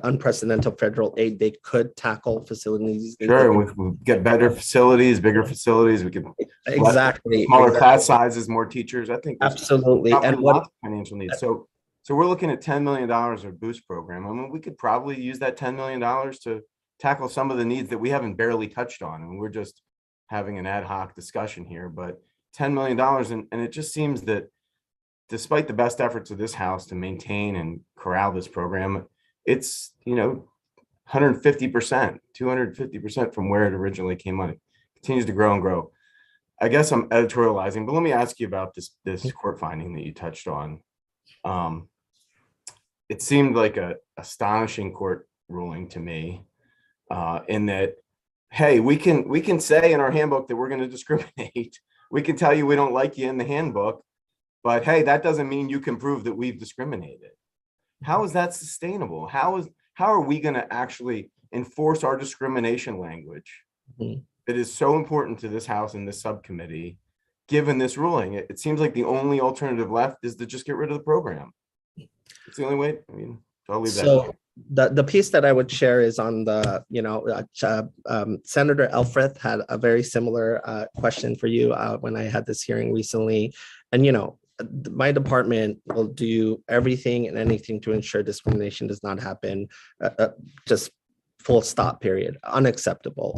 unprecedented federal aid, they could tackle facilities. Sure, we get better facilities, bigger facilities. We can exactly smaller class sizes, more teachers. I think absolutely, and what financial needs. So we're looking at $10 million of boost program. I mean, we could probably use that $10 million to tackle some of the needs that we haven't barely touched on, and we're just having an ad hoc discussion here. But $10 million, and it just seems that despite the best efforts of this House to maintain and corral this program, it's 150%, 250% from where it originally came on. It continues to grow and grow. I guess I'm editorializing, but let me ask you about this court finding that you touched on. It seemed like a astonishing court ruling to me, in that, hey, we can say in our handbook that we're going to discriminate. We can tell you we don't like you in the handbook, but hey, that doesn't mean you can prove that we've discriminated. How is that sustainable? How are we going to actually enforce our discrimination language that is so important to this House and this subcommittee, given this ruling? It seems like the only alternative left is to just get rid of the program. It's the only way. I mean, so I'll leave that. So the piece that I would share is on the, Senator Elfreth had a very similar question for you when I had this hearing recently. And, my department will do everything and anything to ensure discrimination does not happen. Just full stop, period. Unacceptable.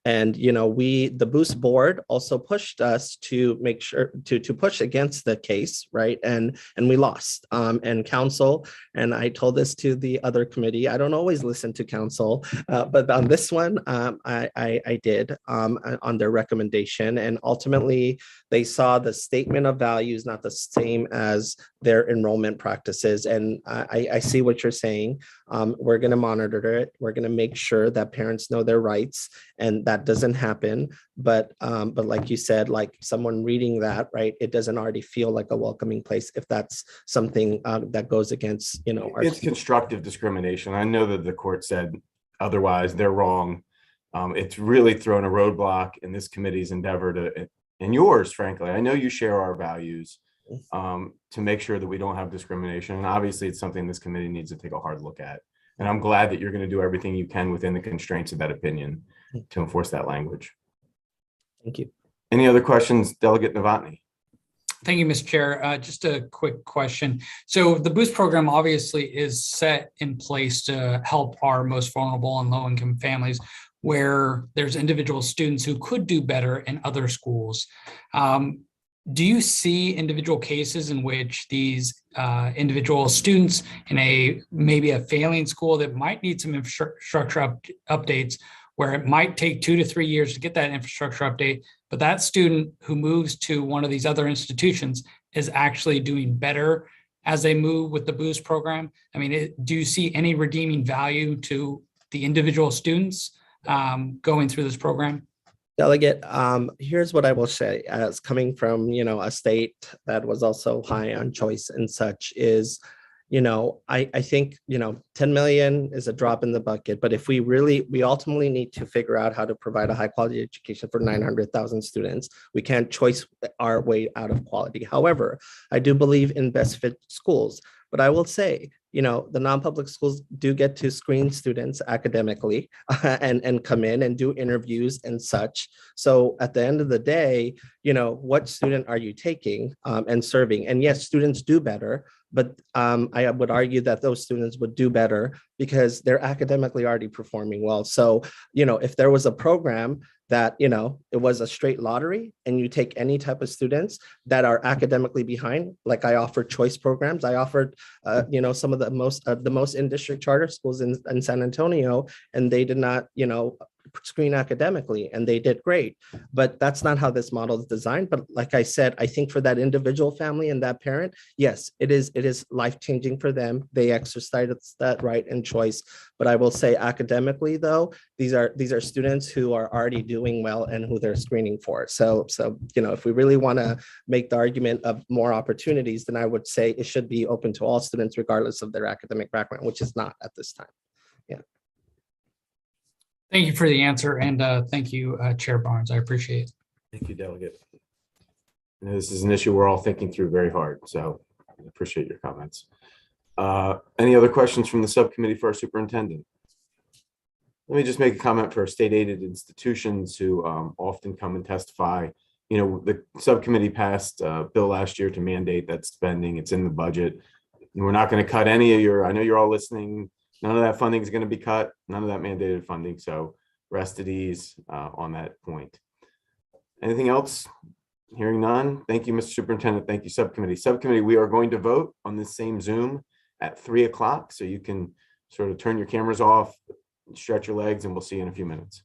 The Boost board also pushed us to make sure to push against the case, right? And we lost. And council, and I told this to the other committee, I don't always listen to council, but on this one, I did on their recommendation. And ultimately, they saw the statement of values not the same as their enrollment practices. And I see what you're saying. We're going to monitor it. We're going to make sure that parents know their rights, and that doesn't happen. But like you said, like someone reading that, right, it doesn't already feel like a welcoming place if that's something that goes against, it's constructive discrimination. I know that the court said otherwise. They're wrong. It's really thrown a roadblock in this committee's endeavor to, and yours, frankly. I know you share our values, to make sure that we don't have discrimination. And obviously it's something this committee needs to take a hard look at. And I'm glad that you're going to do everything you can within the constraints of that opinion to enforce that language. Thank you. Any other questions, Delegate Novotny? Thank you, Mr. Chair. Just a quick question. So the Boost program obviously is set in place to help our most vulnerable and low-income families where there's individual students who could do better in other schools. Do you see individual cases in which these individual students in maybe a failing school that might need some infrastructure updates, where it might take 2 to 3 years to get that infrastructure update, but that student who moves to one of these other institutions is actually doing better as they move with the Boost program? I mean, do you see any redeeming value to the individual students going through this program? Delegate, here's what I will say, as coming from, a state that was also high on choice and such, is I think, 10 million is a drop in the bucket, but if we ultimately need to figure out how to provide a high quality education for 900,000 students, we can't choice our way out of quality. However, I do believe in best fit schools, but I will say, the non-public schools do get to screen students academically and come in and do interviews and such. So at the end of the day, what student are you taking and serving? And yes, students do better, but I would argue that those students would do better because they're academically already performing well. So, if there was a program that, it was a straight lottery and you take any type of students that are academically behind, like I offered choice programs, I offered, some of the most in-district charter schools in San Antonio, and they did not, screen academically and they did great. But that's not how this model is designed. But like I said, I think for that individual family and that parent, yes, it is life-changing for them. They exercise that right and choice. But I will say academically though, these are students who are already doing well and who they're screening for. So if we really want to make the argument of more opportunities, then I would say it should be open to all students regardless of their academic background, which is not at this time. Yeah. Thank you for the answer, and thank you, Chair Barnes. I appreciate it. Thank you, Delegate. This is an issue we're all thinking through very hard, so I appreciate your comments. Any other questions from the subcommittee for our superintendent? Let me just make a comment for state-aided institutions who often come and testify. The subcommittee passed a bill last year to mandate that spending. It's in the budget. And we're not going to cut any of I know you're all listening. None of that funding is going to be cut, none of that mandated funding. So rest at ease on that point. Anything else? Hearing none. Thank you, Mr. Superintendent. Thank you, subcommittee. Subcommittee, we are going to vote on this same Zoom at 3 o'clock. So you can sort of turn your cameras off, stretch your legs, and we'll see you in a few minutes.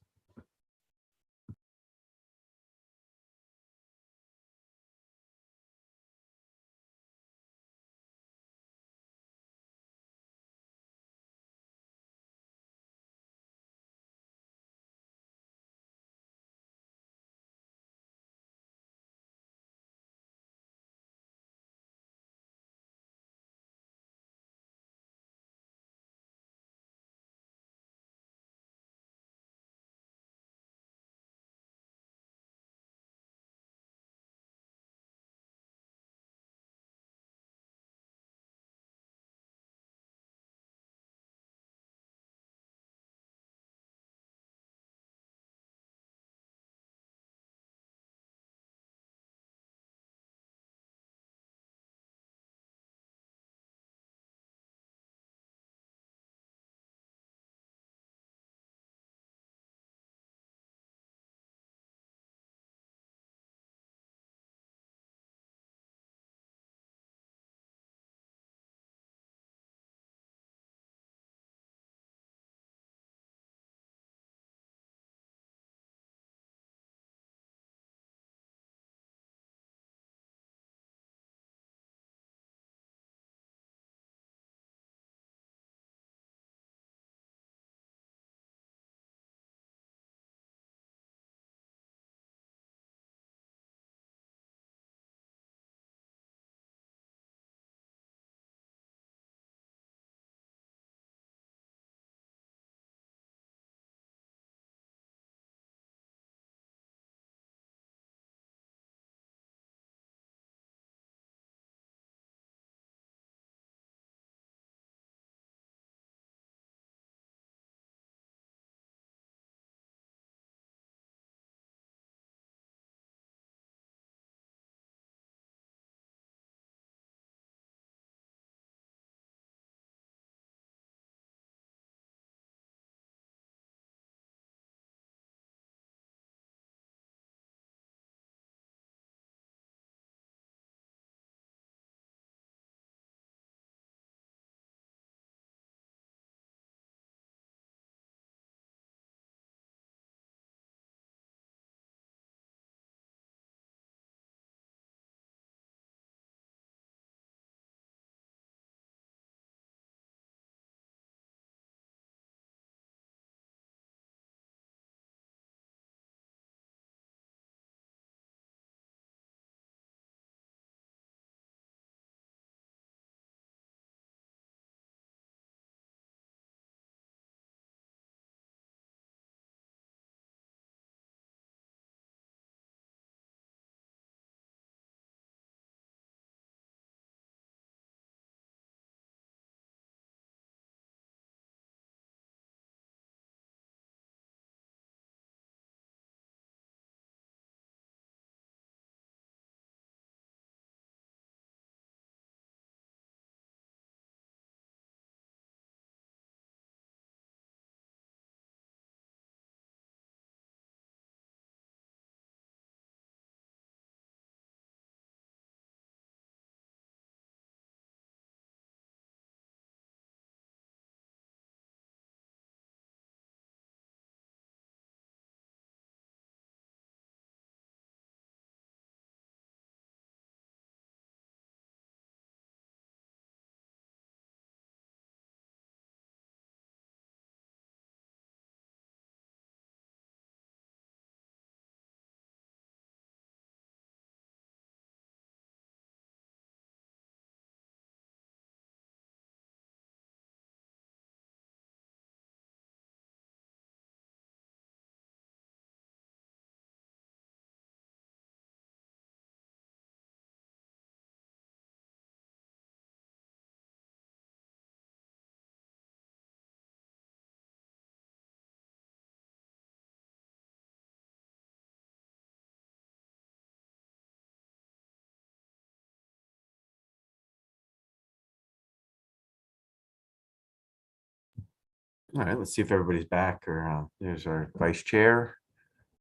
All right, let's see if everybody's back, or there's our vice chair,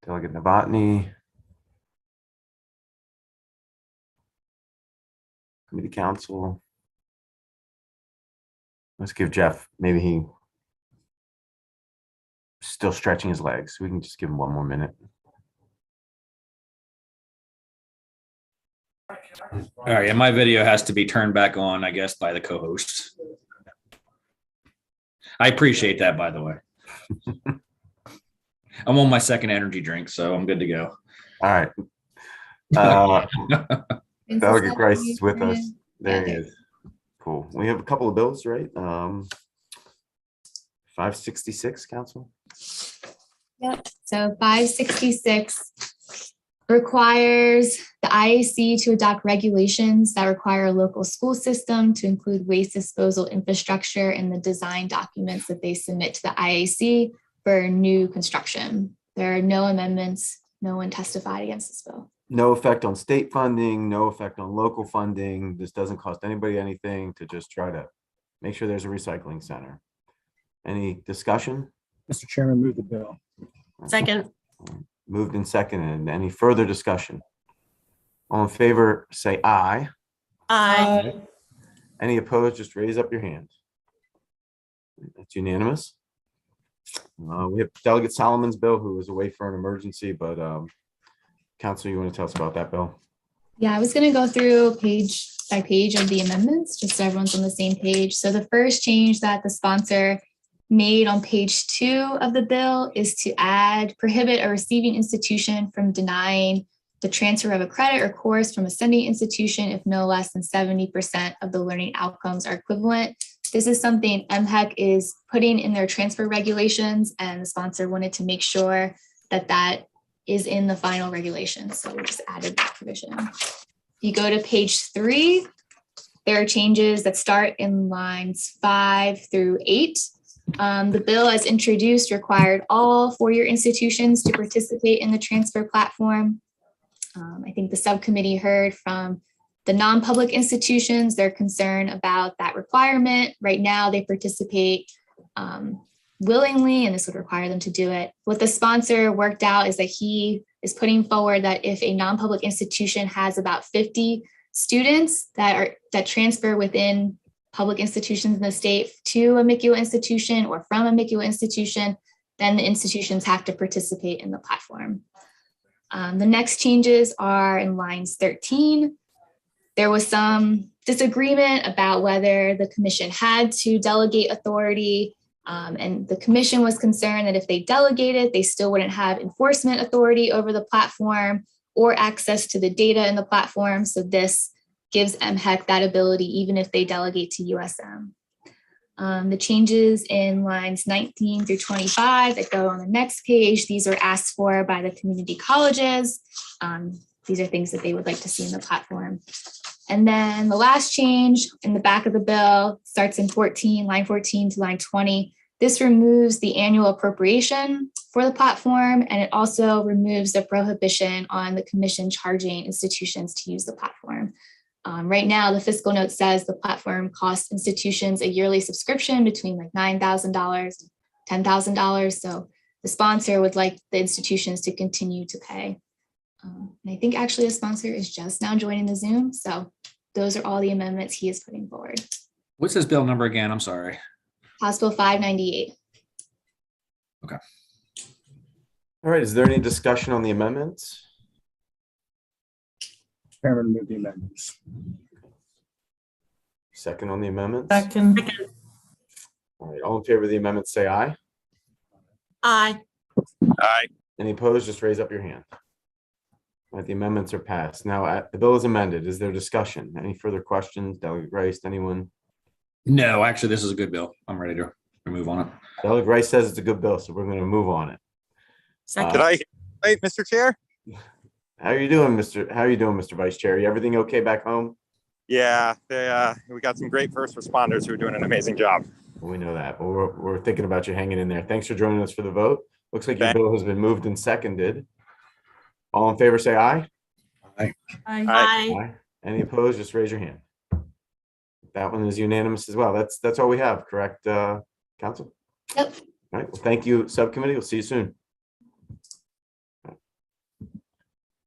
Delegate Novotny. Committee council. Let's give Jeff, maybe he still stretching his legs. We can just give him one more minute. All right, and my video has to be turned back on, I guess, by the co-host. I appreciate that, by the way. I'm on my second energy drink, so I'm good to go. All right. Delegate Grice is with us. There he is. Cool. We have a couple of bills, right? 566, Council. Yep. So 566 requires the IAC to adopt regulations that require a local school system to include waste disposal infrastructure in the design documents that they submit to the IAC for new construction. There are no amendments. No one testified against this bill. No effect on state funding, no effect on local funding. This doesn't cost anybody anything to just try to make sure there's a recycling center. Any discussion? Mr. Chairman, move the bill. Second. Moved and seconded. Any further discussion? All in favor, say aye. Aye. Any opposed, just raise up your hand. That's unanimous. We have Delegate Solomon's bill, who was away for an emergency, but Council, you want to tell us about that bill? Yeah, I was going to go through page by page of the amendments, just so everyone's on the same page. So the first change that the sponsor made on page 2 of the bill is to prohibit a receiving institution from denying the transfer of a credit or course from a sending institution if no less than 70% of the learning outcomes are equivalent. This is something MHEC is putting in their transfer regulations, and the sponsor wanted to make sure that that is in the final regulations. So we just added that provision. If you go to page 3, there are changes that start in lines 5 through 8. The bill as introduced required all four-year institutions to participate in the transfer platform. I think the subcommittee heard from the non-public institutions, their concern about that requirement. Right now they participate willingly, and this would require them to do it. What the sponsor worked out is that he is putting forward that if a non-public institution has about 50 students that transfer within public institutions in the state to a MICUA institution or from a MICUA institution, then the institutions have to participate in the platform. The next changes are in lines 13. There was some disagreement about whether the commission had to delegate authority, and the commission was concerned that if they delegated, they still wouldn't have enforcement authority over the platform or access to the data in the platform. So this gives MHEC that ability even if they delegate to USM. The changes in lines 19 through 25 that go on the next page, these are asked for by the community colleges. These are things that they would like to see in the platform. And then the last change in the back of the bill starts in line 14 to line 20. This removes the annual appropriation for the platform, and it also removes the prohibition on the commission charging institutions to use the platform. Right now, the fiscal note says the platform costs institutions a yearly subscription between like $9,000, $10,000. So the sponsor would like the institutions to continue to pay. And I think actually a sponsor is just now joining the Zoom. So those are all the amendments he is putting forward. What's this bill number again? I'm sorry. House Bill 598. Okay. All right, is there any discussion on the amendments? Chairman, move the amendments. Second on the amendments? Second. All right, all in favor of the amendment, say aye. Aye. Aye. Any opposed, just raise up your hand. All right, the amendments are passed. Now, the bill is amended. Is there discussion? Any further questions? Delegate Rice, anyone? No, actually, this is a good bill. I'm ready to move on it. Delegate Rice says it's a good bill, so we're going to move on it. Second. Did I right, Mr. Chair? How are you doing, Mr. Vice Chair? Everything okay back home? Yeah, we got some great first responders who are doing an amazing job. We know that, but we're thinking about you hanging in there. Thanks for joining us for the vote. Looks like your bill has been moved and seconded. All in favor, say aye. Aye. Aye. Aye. Any opposed, just raise your hand. That one is unanimous as well. That's all we have, correct, Council? Yep. All right. Well, thank you, subcommittee. We'll see you soon.